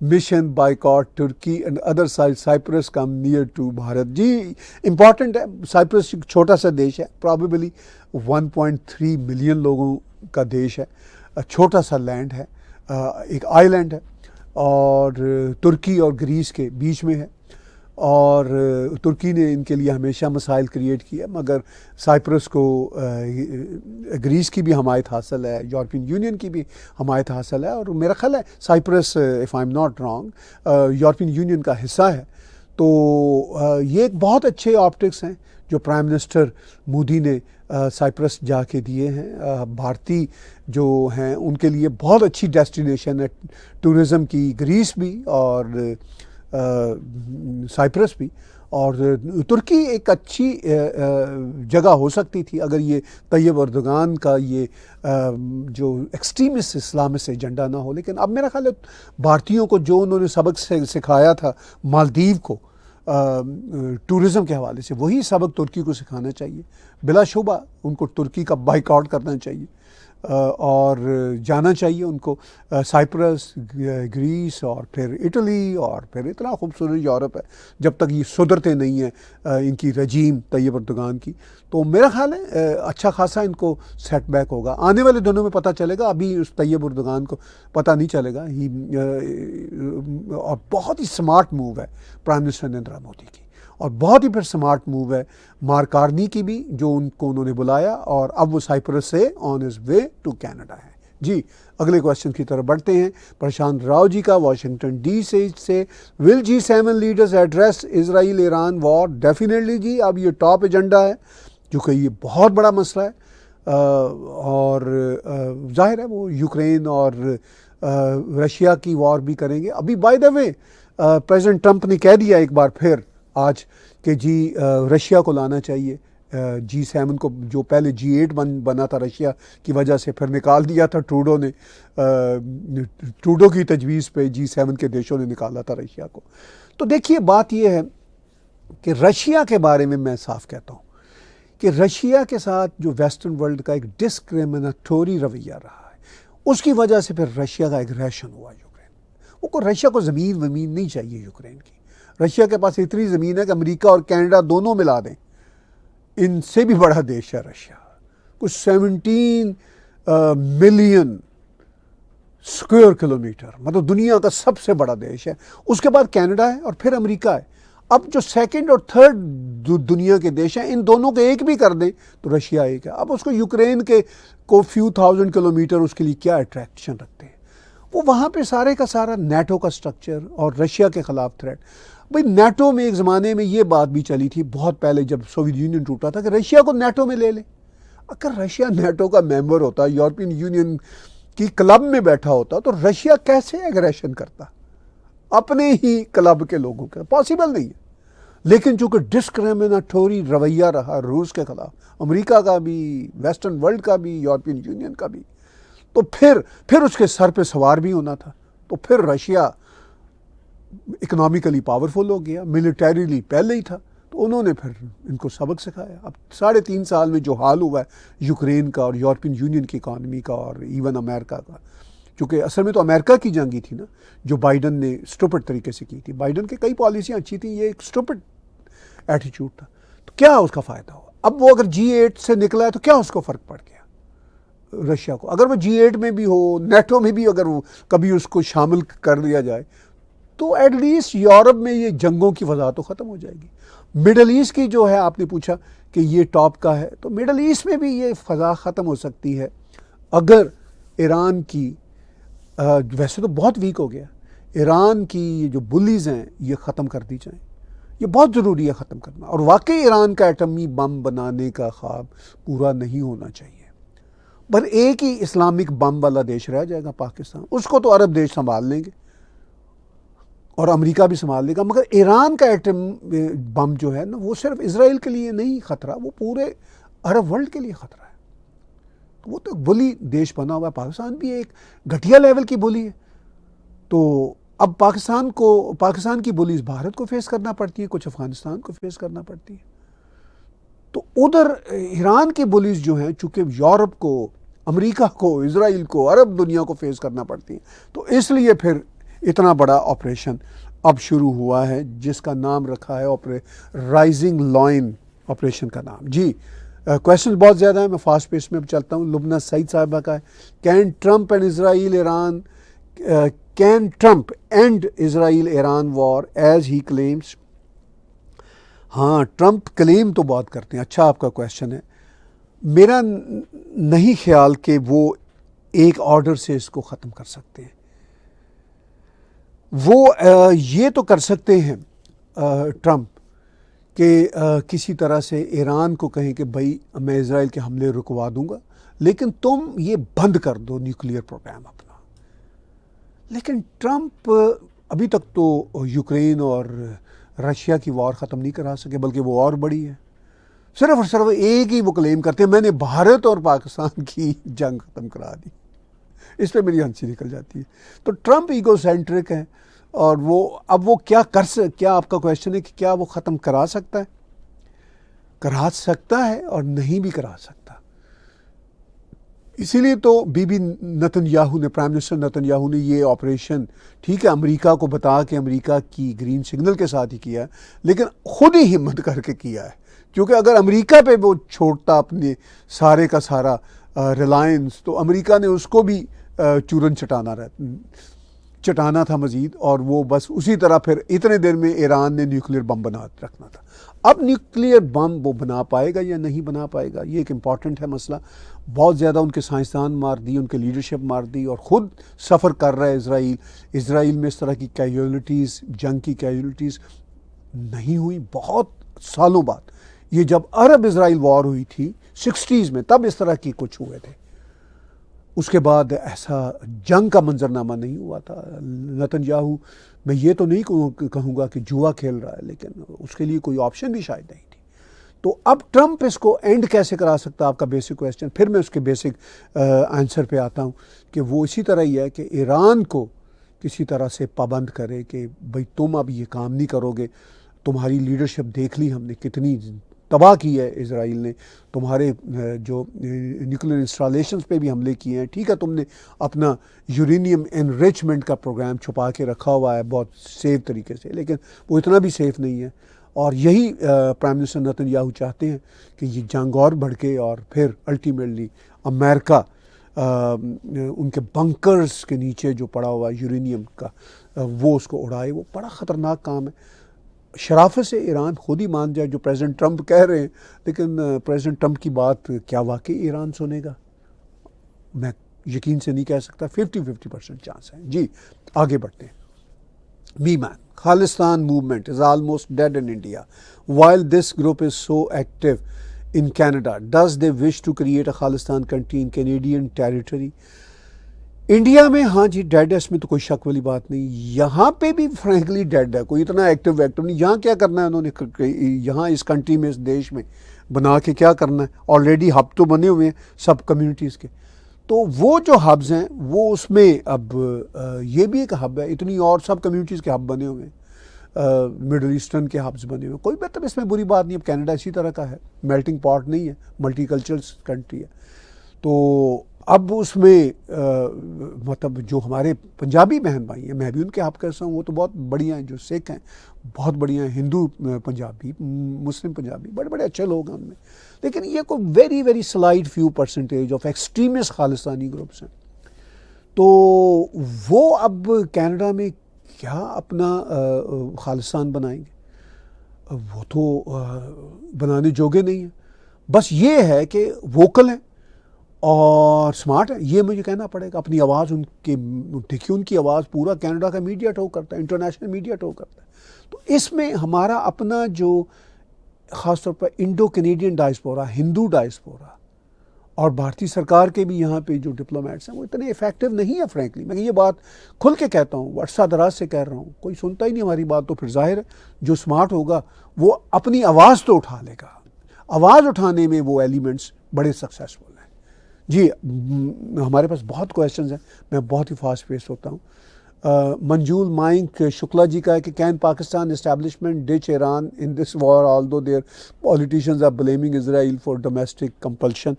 mission boycott Turkey and other side Cyprus come near to Bharat. جی امپورٹنٹ ہے, سائپرس ایک چھوٹا سا دیش ہے, پرابیبلی 1.3 ملین لوگوں کا دیش ہے, چھوٹا سا لینڈ ہے, ایک آئی لینڈ ہے, اور ترکی اور گریس کے بیچ میں ہے. اور ترکی نے ان کے لیے ہمیشہ مسائل کریٹ کیا, مگر سائپرس کو گریس کی بھی حمایت حاصل ہے, یورپین یونین کی بھی حمایت حاصل ہے, اور میرا خیال ہے Cyprus if I am not wrong European union کا حصہ ہے. تو یہ ایک بہت اچھے آپٹکس ہیں جو پرائم منسٹر مودی نے سائپرس جا کے دیے ہیں. بھارتی جو ہیں ان کے لیے بہت اچھی ڈیسٹینیشن ہے ٹورزم کی, گریس بھی اور سائپرس بھی. اور ترکی ایک اچھی جگہ ہو سکتی تھی اگر یہ طیب اردگان کا یہ جو ایکسٹریمسٹ اسلامسٹ ایجنڈا نہ ہو. لیکن اب میرا خیال ہے بھارتیوں کو جو انہوں نے سبق سکھایا تھا مالدیو کو ٹورزم کے حوالے سے, وہی سبق ترکی کو سکھانا چاہیے. بلا شبہ ان کو ترکی کا بائیک آؤٹ کرنا چاہیے اور جانا چاہیے ان کو سائپرس، گریس اور پھر اٹلی اور پھر اتنا خوبصورت یورپ ہے جب تک یہ سدھرتے نہیں ہیں ان کی رجیم طیب اردگان کی، تو میرا خیال ہے اچھا خاصا ان کو سیٹ بیک ہوگا آنے والے دنوں میں پتہ چلے گا، ابھی اس طیب اردگان کو پتہ نہیں چلے گا اور بہت ہی سمارٹ موو ہے پرائم منسٹر نریندر مودی کی، اور بہت ہی پھر سمارٹ موو ہے مارک کارنی کی بھی جو ان کو انہوں نے بلایا، اور اب وہ سائپرس سے on his way to Canada ہے۔ جی اگلے کویشچن کی طرف بڑھتے ہیں۔ پرشانت راؤ جی کا واشنگٹن ڈی سے ول G7 لیڈرز ایڈریس اسرائیل ایران وار؟ ڈیفینیٹلی جی، اب یہ ٹاپ ایجنڈا ہے کیونکہ یہ بہت بڑا مسئلہ ہے اور ظاہر ہے وہ یوکرین اور رشیا کی وار بھی کریں گے۔ ابھی by the way president Trump نے کہہ دیا ایک بار پھر آج کہ جی رشیا کو لانا چاہیے G7 کو، جو پہلے G8 بنا تھا رشیا کی وجہ سے، پھر نکال دیا تھا ٹروڈو نے، ٹروڈو کی تجویز پہ G7 کے دیشوں نے نکالا تھا رشیا کو۔ تو دیکھیے بات یہ ہے کہ رشیا کے بارے میں صاف کہتا ہوں کہ رشیا کے ساتھ جو ویسٹرن ورلڈ کا ایک ڈسکریمنیٹوری رویہ رہا ہے، اس کی وجہ سے پھر رشیا کا ایگریشن ہوا یوکرین۔ رشیا کو زمین نہیں چاہیے یوکرین کی، رشیا کے پاس اتنی زمین ہے کہ امریکہ اور کینیڈا دونوں ملا دیں، ان سے بھی بڑا دیش ہے رشیا، کچھ 17 ملین اسکوائر کلومیٹر، مطلب دنیا کا سب سے بڑا دیش ہے۔ اس کے بعد کینیڈا ہے اور پھر امریکہ ہے۔ اب جو سیکنڈ اور تھرڈ دنیا کے دیش ہیں، ان دونوں کے ایک بھی کر دیں تو رشیا ایک ہے۔ اب اس کو یوکرین کے کو فیو تھاؤزنڈ کلومیٹر اس کے لیے کیا اٹریکشن رکھتے ہیں؟ وہ وہاں پہ سارے کا سارا نیٹو کا سٹرکچر اور رشیا کے خلاف تھریٹ۔ بھئی نیٹو میں ایک زمانے میں یہ بات بھی چلی تھی بہت پہلے جب سوویت یونین ٹوٹا تھا کہ رشیا کو نیٹو میں لے لیں۔ اگر رشیا نیٹو کا ممبر ہوتا، یورپین یونین کی کلب میں بیٹھا ہوتا، تو رشیا کیسے ایگریشن کرتا اپنے ہی کلب کے لوگوں کے؟ پاسبل نہیں ہے۔ لیکن چونکہ ڈسکریمنیٹوری رویہ رہا روس کے خلاف، امریکہ کا بھی، ویسٹرن ورلڈ کا بھی، یورپین یونین کا بھی، تو پھر اس کے سر پہ سوار بھی ہونا تھا۔ تو پھر رشیا اکنامیکلی پاورفل ہو گیا، ملٹریلی پہلے ہی تھا، تو انہوں نے پھر ان کو سبق سکھایا۔ اب 3.5 سال میں جو حال ہوا ہے یوکرین کا اور یورپین یونین کی اکانومی کا اور ایون امریکہ کا، چونکہ اصل میں تو امریکہ کی جنگ ہی تھی نا جو بائیڈن نے اسٹوپڈ طریقے سے کی تھی۔ بائیڈن کی کئی پالیسیاں اچھی تھیں، یہ ایک اسٹوپڈ ایٹیچیوڈ تھا، تو کیا اس کا فائدہ ہوا؟ اب وہ اگر G8 سے نکلا ہے تو کیا اس کو فرق پڑ گیا رشیا کو؟ اگر وہ G8 میں بھی ہو، نیٹو میں بھی اگر وہ کبھی اس کو شامل کر لیا جائے تو ایٹ لیسٹ یورپ میں یہ جنگوں کی فضا تو ختم ہو جائے گی۔ مڈل ایسٹ کی جو ہے، آپ نے پوچھا کہ یہ ٹاپ کا ہے، تو مڈل ایسٹ میں بھی یہ فضا ختم ہو سکتی ہے اگر ایران کی ویسے تو بہت ویک ہو گیا، ایران کی جو بلیز ہیں یہ ختم کر دی جائیں۔ یہ بہت ضروری ہے ختم کرنا، اور واقعی ایران کا ایٹمی بم بنانے کا خواب پورا نہیں ہونا چاہیے۔ پر ایک ہی اسلامک بم والا دیش رہ جائے گا پاکستان، اس کو تو عرب دیش سنبھال لیں گے اور امریکہ بھی سنبھال لے گا، مگر ایران کا ایٹم بم جو ہے نا وہ صرف اسرائیل کے لیے نہیں خطرہ، وہ پورے عرب ورلڈ کے لیے خطرہ ہے۔ وہ تو بلی دیش بنا ہوا ہے، پاکستان بھی ایک گھٹیا لیول کی بلی ہے۔ تو اب پاکستان کی بلیز بھارت کو فیس کرنا پڑتی ہے، کچھ افغانستان کو فیس کرنا پڑتی ہے۔ تو ادھر ایران کی بلیز جو ہیں چونکہ یورپ کو، امریکہ کو، اسرائیل کو، عرب دنیا کو فیس کرنا پڑتی ہیں، تو اس لیے پھر اتنا بڑا آپریشن اب شروع ہوا ہے جس کا نام رکھا ہے رائزنگ لائن آپریشن کا نام۔ جی کویشچن بہت زیادہ ہیں، میں فاسٹ پیس میں چلتا ہوں۔ لبنہ سعید صاحبہ کا ہے، can Trump and Israel Iran war as he claims? ہاں، ٹرمپ کلیم تو بہت کرتے ہیں۔ اچھا آپ کا کویشچن ہے، میرا نہیں خیال کہ وہ ایک آرڈر سے اس کو ختم کر سکتے ہیں۔ وہ یہ تو کر سکتے ہیں ٹرمپ کہ کسی طرح سے ایران کو کہیں کہ بھائی میں اسرائیل کے حملے رکوا دوں گا، لیکن تم یہ بند کر دو نیوکلیئر پروگرام اپنا۔ لیکن ٹرمپ ابھی تک تو یوکرین اور رشیا کی وار ختم نہیں کرا سکے، بلکہ وہ اور بڑی ہے۔ صرف اور صرف ایک ہی وہ کلیم کرتے ہیں، میں نے بھارت اور پاکستان کی جنگ ختم کرا دی۔ اس پہ میری ہنسی نکل جاتی ہے۔ تو ٹرمپ ایگو سینٹرک ہے، اور وہ اب وہ کیا آپ کا کویشچن ہے کہ کیا وہ ختم کرا سکتا ہے؟ کرا سکتا ہے اور نہیں بھی کرا سکتا. اسی لیے تو بی بی نتن یاہو نے، پرائم منسٹر نتن یاہو نے یہ آپریشن ٹھیک ہے امریکہ کو بتا کے امریکہ کی گرین سگنل کے ساتھ ہی کیا ہے، لیکن خود ہی ہمت کر کے کیا ہے. کیونکہ اگر امریکہ پہ وہ چھوڑتا اپنے سارے کا سارا ریلائنس، تو امریکہ نے اس کو بھی چورن چٹانا تھا مزید، اور وہ بس اسی طرح پھر اتنے دیر میں ایران نے نیوکلیر بم بنا رکھنا تھا. اب نیوکلیر بم وہ بنا پائے گا یا نہیں بنا پائے گا، یہ ایک امپورٹنٹ ہے مسئلہ. بہت زیادہ ان کے سائنسدان مار دی، ان کے لیڈرشپ مار دی، اور خود سفر کر رہا ہے اسرائیل میں. اس طرح کی کیجولیٹیز، جنگ کی کیجولیٹیز نہیں ہوئی بہت سالوں بعد. یہ جب عرب اسرائیل وار ہوئی تھی 60s میں، تب اس طرح کی کچھ ہوئے تھے. اس کے بعد ایسا جنگ کا منظرنامہ نہیں ہوا تھا. نتن یاہو، میں یہ تو نہیں کہوں گا کہ جوا کھیل رہا ہے، لیکن اس کے لیے کوئی آپشن بھی شاید نہیں تھی. تو اب ٹرمپ اس کو اینڈ کیسے کرا سکتا، آپ کا بیسک کویسچن. پھر میں اس کے بیسک آنسر پہ آتا ہوں کہ وہ اسی طرح ہی ہے کہ ایران کو کسی طرح سے پابند کرے کہ بھئی تم اب یہ کام نہیں کرو گے. تمہاری لیڈرشپ دیکھ لی ہم نے کتنی تباہ کی ہے اسرائیل نے، تمہارے جو نیوکلیر انسٹالیشنز پہ بھی حملے کیے ہیں. ٹھیک ہے تم نے اپنا یورینیم انریچمنٹ کا پروگرام چھپا کے رکھا ہوا ہے بہت سیف طریقے سے، لیکن وہ اتنا بھی سیف نہیں ہے. اور یہی پرائم منسٹر نتن یاہو چاہتے ہیں کہ یہ جنگ اور بڑھے، اور پھر الٹیمیٹلی امریکہ ان کے بنکرز کے نیچے جو پڑا ہوا یورینیم کا وہ اس کو اڑائے. وہ بڑا خطرناک کام ہے. شرافت سے ایران خود ہی مان جائے جو پریزیڈنٹ ٹرمپ کہہ رہے ہیں، لیکن پریزیڈنٹ ٹرمپ کی بات کیا واقعی ایران سنے گا؟ میں یقین سے نہیں کہہ سکتا. 50% چانس ہے. جی آگے بڑھتے ہیں. Be main Khalistan movement is almost dead in India. While this group is so active in Canada, does they wish to create a Khalistan country in Canadian territory? India میں ہاں جی ڈیڈ ہے، اس میں تو کوئی شک والی بات نہیں. یہاں پہ بھی فرینکلی ڈیڈ ہے، کوئی اتنا ایکٹیو نہیں. یہاں کیا کرنا ہے انہوں نے، یہاں اس کنٹری میں، اس دیش میں بنا کے کیا کرنا ہے؟ آلریڈی ہب تو بنے ہوئے ہیں سب کمیونٹیز کے. تو وہ جو ہبز ہیں وہ اس میں اب یہ بھی ایک ہب ہے، اتنی اور سب کمیونٹیز کے ہب بنے ہوئے ہیں، مڈل ایسٹرن کے ہبز بنے ہوئے. کوئی مطلب اس میں بری بات نہیں. اب کینیڈا اسی طرح کا ہے، میلٹنگ پاٹ نہیں ہے، ملٹی کلچرل کنٹری ہے. تو اب اس میں مطلب جو ہمارے پنجابی بہن بھائی ہیں، میں بھی ان کے ہب کیسا ہوں، وہ تو بہت بڑھیا ہیں. جو سکھ ہیں بہت بڑھیا ہیں، ہندو پنجابی، مسلم پنجابی بڑے بڑے اچھے لوگ ہیں ان میں. لیکن یہ کوئی very very slight few percentage of extremist Khalistani groups ہیں. تو وہ اب کینیڈا میں کیا اپنا خالستان بنائیں گے؟ وہ تو بنانے جوگے نہیں ہیں. بس یہ ہے کہ ووکل ہیں اور سمارٹ ہے، یہ مجھے کہنا پڑے گا. اپنی آواز ان کے دیکھیے، ان کی آواز پورا کینیڈا کا میڈیا ٹو کرتا ہے، انٹرنیشنل میڈیا ٹو کرتا ہے. تو اس میں ہمارا اپنا جو خاص طور پر انڈو کینیڈین ڈائسپورا، ہندو ڈائسپورا، اور بھارتی سرکار کے بھی یہاں پہ جو ڈپلومیٹس ہیں وہ اتنے افیکٹو نہیں ہے. فرینکلی میں یہ بات کھل کے کہتا ہوں، عرصہ دراز سے کہہ رہا ہوں. کوئی سنتا ہی نہیں ہماری بات. تو پھر ظاہر ہے جو سمارٹ ہوگا وہ اپنی آواز تو اٹھا لے گا. آواز اٹھانے میں وہ ایلیمنٹس بڑے سکسیسفل ہیں. جی ہمارے پاس بہت کویشچنز ہیں، میں بہت ہی فاسٹ پیس ہوتا ہوں. منجول مائنک شکلا جی کا ہے کہ can Pakistan establishment ditch Iran in this war although their politicians are blaming Israel for domestic compulsion.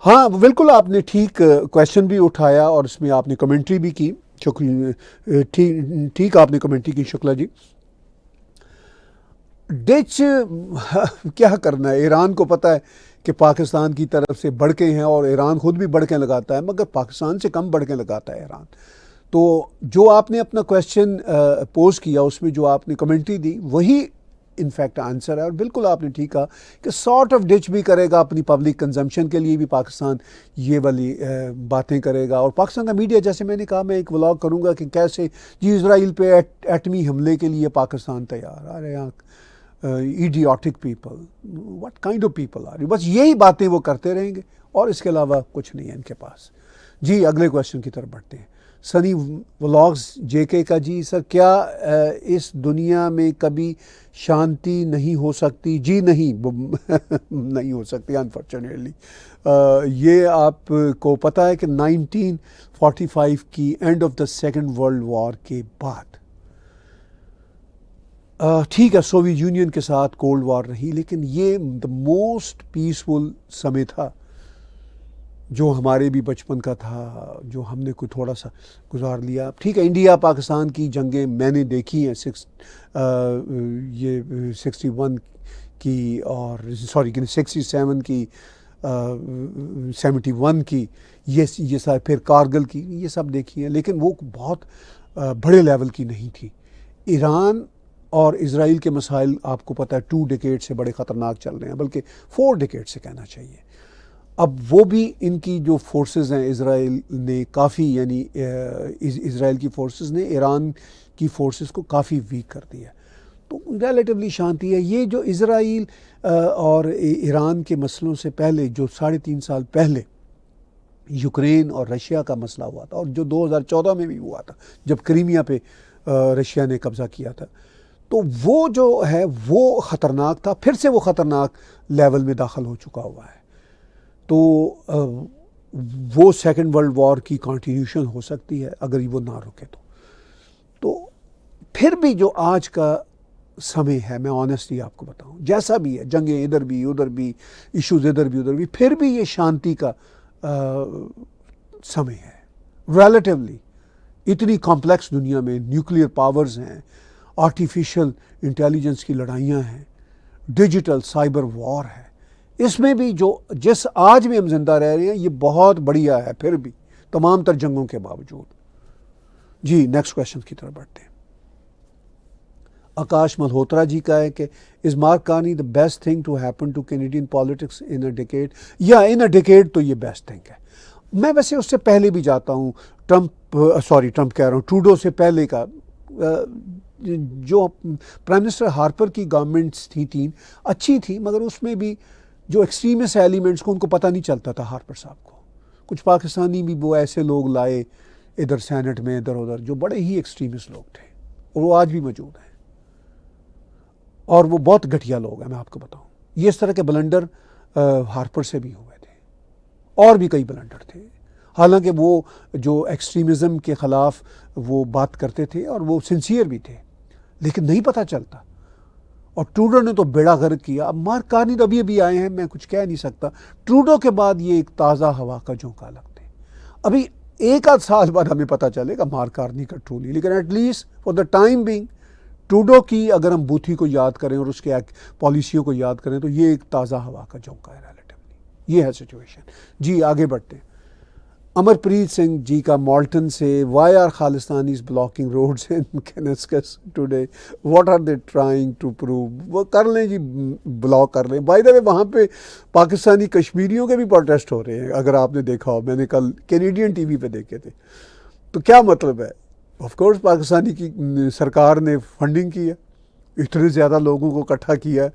ہاں بالکل آپ نے ٹھیک کویشچن بھی اٹھایا اور اس میں آپ نے کمنٹری بھی کی. ٹھیک آپ نے کمنٹری کی شکلا جی. ڈچ کیا کرنا ہے، ایران کو پتہ ہے کہ پاکستان کی طرف سے بڑکیں ہیں، اور ایران خود بھی بڑکیں لگاتا ہے، مگر پاکستان سے کم بڑکیں لگاتا ہے ایران. تو جو آپ نے اپنا کویشچن پوز کیا اس میں جو آپ نے کمنٹری دی وہی انفیکٹ آنسر ہے. اور بالکل آپ نے ٹھیک کہا کہ سارٹ آف ڈچ بھی کرے گا اپنی پبلک کنزمپشن کے لیے بھی پاکستان یہ والی باتیں کرے گا. اور پاکستان کا میڈیا، جیسے میں نے کہا، میں ایک ولاگ کروں گا کہ کیسے جی اسرائیل پہ ایٹمی حملے کے لیے پاکستان تیار. ارے یہاں idiotic people, what kind of people are you. بس یہی باتیں وہ کرتے رہیں گے اور اس کے علاوہ کچھ نہیں ہے ان کے پاس. جی اگلے کویشچن کی طرف بڑھتے ہیں. سنی ولاگز جے کے کا جی سر، کیا اس دنیا میں کبھی شانتی نہیں ہو سکتی؟ جی نہیں نہیں ہو سکتی انفارچونیٹلی. یہ آپ کو پتہ ہے کہ 1945 کی end of the second world war کے بعد ٹھیک ہے سوویت یونین کے ساتھ کولڈ وار رہی، لیکن یہ دا موسٹ پیسفل سمے تھا جو ہمارے بھی بچپن کا تھا، جو ہم نے کوئی تھوڑا سا گزار لیا. ٹھیک ہے انڈیا پاکستان کی جنگیں میں نے دیکھی ہیں، یہ 61 کی اور 67 کی، 71 کی، یہ سب پھر کارگل کی، یہ سب دیکھی ہیں، لیکن وہ بہت بڑے لیول کی نہیں تھی. ایران اور اسرائیل کے مسائل آپ کو پتہ ہے 2 ڈیکیڈ سے بڑے خطرناک چل رہے ہیں، بلکہ 4 ڈیکیڈ سے کہنا چاہیے. اب وہ بھی ان کی جو فورسز ہیں اسرائیل نے کافی، یعنی اسرائیل کی فورسز نے ایران کی فورسز کو کافی ویک کر دیا، تو ریلیٹیولی شانتی ہے. یہ جو اسرائیل اور ایران کے مسئلوں سے پہلے جو 3.5 سال پہلے یوکرین اور رشیا کا مسئلہ ہوا تھا، اور جو 2014 میں بھی ہوا تھا جب کریمیا پہ رشیا نے قبضہ کیا تھا، تو وہ جو ہے وہ خطرناک تھا، پھر سے وہ خطرناک لیول میں داخل ہو چکا ہوا ہے. تو وہ سیکنڈ ورلڈ وار کی کنٹینیوشن ہو سکتی ہے اگر وہ نہ رکے تو پھر بھی جو آج کا سمے ہے، میں آنیسٹلی آپ کو بتاؤں، جیسا بھی ہے، جنگیں ادھر بھی ادھر بھی، ایشوز ادھر بھی، پھر بھی یہ شانتی کا سمے ہے ریلیٹیولی. اتنی کمپلیکس دنیا میں نیوکلیئر پاورز ہیں، آرٹیفیشل انٹیلیجنس کی لڑائیاں ہیں، ڈیجیٹل سائبر وار ہے، اس میں بھی جس آج میں ہم زندہ رہ رہے ہیں یہ بہت بڑھیا ہے پھر بھی تمام تر جنگوں کے باوجود. جی نیکسٹ کویشچن کی طرف بڑھتے ہیں. آکاش ملہوترا جی کا ہے کہ is Mark Carney the best thing to happen to Canadian politics in a decade? یا ان اے ڈیکیڈ تو یہ بیسٹ تھنگ ہے. میں ویسے اس سے پہلے بھی جاتا ہوں، ٹرمپ کہہ رہا ہوں، ٹروڈو سے پہلے کا جو پرائم منسٹر ہارپر کی گورنمنٹس تھی 3 اچھی تھی، مگر اس میں بھی جو ایکسٹریمسٹ ایلیمنٹس کو ان کو پتہ نہیں چلتا تھا ہارپر صاحب کو. کچھ پاکستانی بھی وہ ایسے لوگ لائے ادھر سینٹ میں ادھر ادھر جو بڑے ہی ایکسٹریمسٹ لوگ تھے، اور وہ آج بھی موجود ہیں، اور وہ بہت گھٹیا لوگ ہیں. میں آپ کو بتاؤں یہ اس طرح کے بلنڈر ہارپر سے بھی ہوئے تھے، اور بھی کئی بلنڈر تھے. حالانکہ وہ جو ایکسٹریمزم کے خلاف وہ بات کرتے تھے اور وہ سنسیئر بھی تھے، لیکن نہیں پتہ چلتا. اور ٹروڈو نے تو بیڑا غرق کیا. اب مارک کارنی تو ابھی آئے ہیں، میں کچھ کہہ نہیں سکتا. ٹروڈو کے بعد یہ ایک تازہ ہوا کا جھونکا لگتے ہیں. ابھی 1 سال بعد ہمیں پتہ چلے گا مارک کارنی کا ٹرولی، لیکن at least for the time being Trudeau کی اگر ہم بوتھی کو یاد کریں اور اس کے پالیسیوں کو یاد کریں تو یہ ایک تازہ ہوا کا جھونکا ہے ریلیٹیولی. یہ ہے سچویشن. جی آگے بڑھتے ہیں. امر پریت سنگھ جی کا مالٹن سے، why are Khalistanis blocking roads in Kananaskis today, what are they trying to prove? وہ کر لیں جی، بلاک کر لیں. بائی دا وے وہاں پہ پاکستانی کشمیریوں کے بھی پروٹیسٹ ہو رہے ہیں، اگر آپ نے دیکھا ہو، میں نے کل کینیڈین ٹی وی پہ دیکھے تھے. تو کیا مطلب ہے؟ آف کورس پاکستانی کی سرکار نے فنڈنگ کی ہے، اتنے زیادہ لوگوں کو اکٹھا کیا ہے،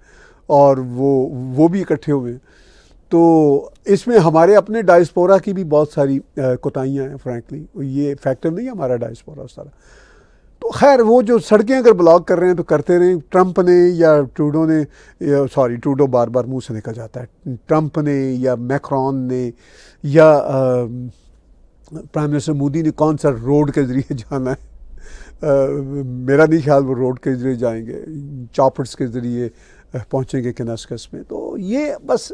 اور وہ بھی اکٹھے ہوئے. تو اس میں ہمارے اپنے ڈائسپورا کی بھی بہت ساری کوتاہیاں ہیں. فرینکلی یہ فیکٹر نہیں ہے ہمارا ڈائسپورا اس طرح. تو خیر وہ جو سڑکیں اگر بلاک کر رہے ہیں تو کرتے رہیں. ٹرمپ نے یا ٹروڈو نے، ٹروڈو بار بار منہ سے نکل جاتا ہے، ٹرمپ نے یا میکرون نے یا پرائم منسٹر مودی نے کون سا روڈ کے ذریعے جانا ہے؟ میرا نہیں خیال وہ روڈ کے ذریعے جائیں گے، چاپرس کے ذریعے پہنچیں گے کنسکس میں. تو یہ بس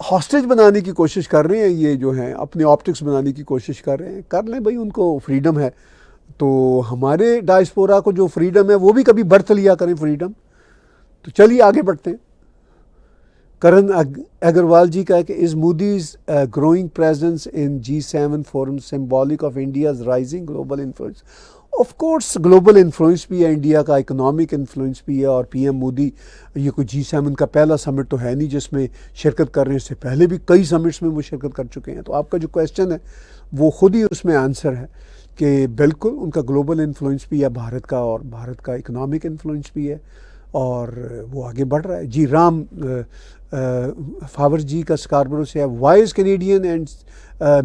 ہاسٹیج بنانے کی کوشش کر رہے ہیں، یہ جو ہیں اپنے آپٹکس بنانے کی کوشش کر رہے ہیں. کر لیں بھائی، ان کو فریڈم ہے. تو ہمارے ڈائسپورا کو جو فریڈم ہے وہ بھی کبھی برت لیا کریں فریڈم. تو چلیے آگے بڑھتے ہیں. کرن اگروال جی کا ہے کہ is Modi's growing presence in G7 forum symbolic of India's rising global influence? Of course global influence بھی ہے انڈیا کا، اکنامک انفلوئنس بھی ہے. اور پی ایم مودی یہ کوئی G7 کا پہلا سمٹ تو ہے نہیں جس میں شرکت کر رہے ہیں، اس سے پہلے بھی کئی سمٹس میں وہ شرکت کر چکے ہیں. تو آپ کا جو کویشچن ہے وہ خود ہی اس میں آنسر ہے کہ بالکل ان کا گلوبل انفلوئنس بھی ہے بھارت کا، اور بھارت کا اکنامک انفلوئنس بھی ہے، اور وہ آگے بڑھ رہا ہے. جی رام فاور جی کا سکاربرو سے ہے، why is Canadian and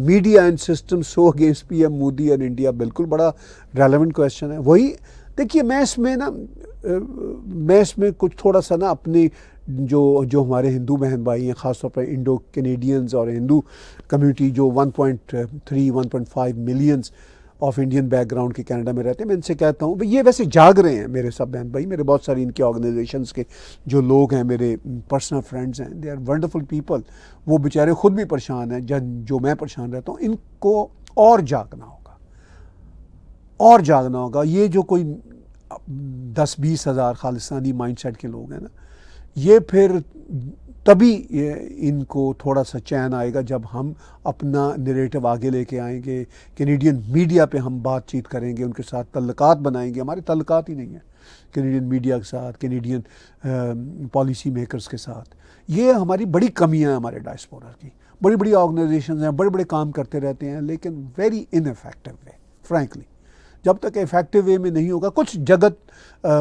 media and system so against P M Modi and India? بالکل بڑا ریلیونٹ کویشچن ہے. وہی دیکھیے، میں اس میں کچھ تھوڑا سا نا اپنے جو ہمارے ہندو بہن بھائی ہیں، خاص طور پر انڈو کینیڈینز اور ہندو کمیونٹی جو 1.3 1.5 millions of Indian back ground کے کینیڈا میں رہتے ہیں. میں ان سے کہتا ہوں یہ ویسے جاگ رہے ہیں میرے سب بہن بھائی, میرے بہت ساری ان کے آرگنائزیشنس کے جو لوگ ہیں, میرے پرسنل فرینڈز ہیں, دے آر ونڈرفل پیپل. وہ بیچارے خود بھی پریشان ہیں جو میں پریشان رہتا ہوں. ان کو اور جاگنا ہوگا, اور جاگنا ہوگا. یہ جو کوئی 10-20 ہزار خالصانی مائنڈ سیٹ کے لوگ ہیں نا, یہ پھر تبھی ان کو تھوڑا سا چین آئے گا جب ہم اپنا نریٹو آگے لے کے آئیں گے. کینیڈین میڈیا پہ ہم بات چیت کریں گے, ان کے ساتھ تعلقات بنائیں گے. ہمارے تعلقات ہی نہیں ہیں کینیڈین میڈیا کے ساتھ, کینیڈین پالیسی میکرز کے ساتھ. یہ ہماری بڑی کمیاں ہیں ہمارے ڈائسپورا کی. بڑی بڑی آرگنائزیشنز ہیں, بڑے بڑے کام کرتے رہتے ہیں, لیکن ویری ان افیکٹو وے. فرینکلی جب تک افیکٹو وے میں نہیں ہوگا, کچھ جگت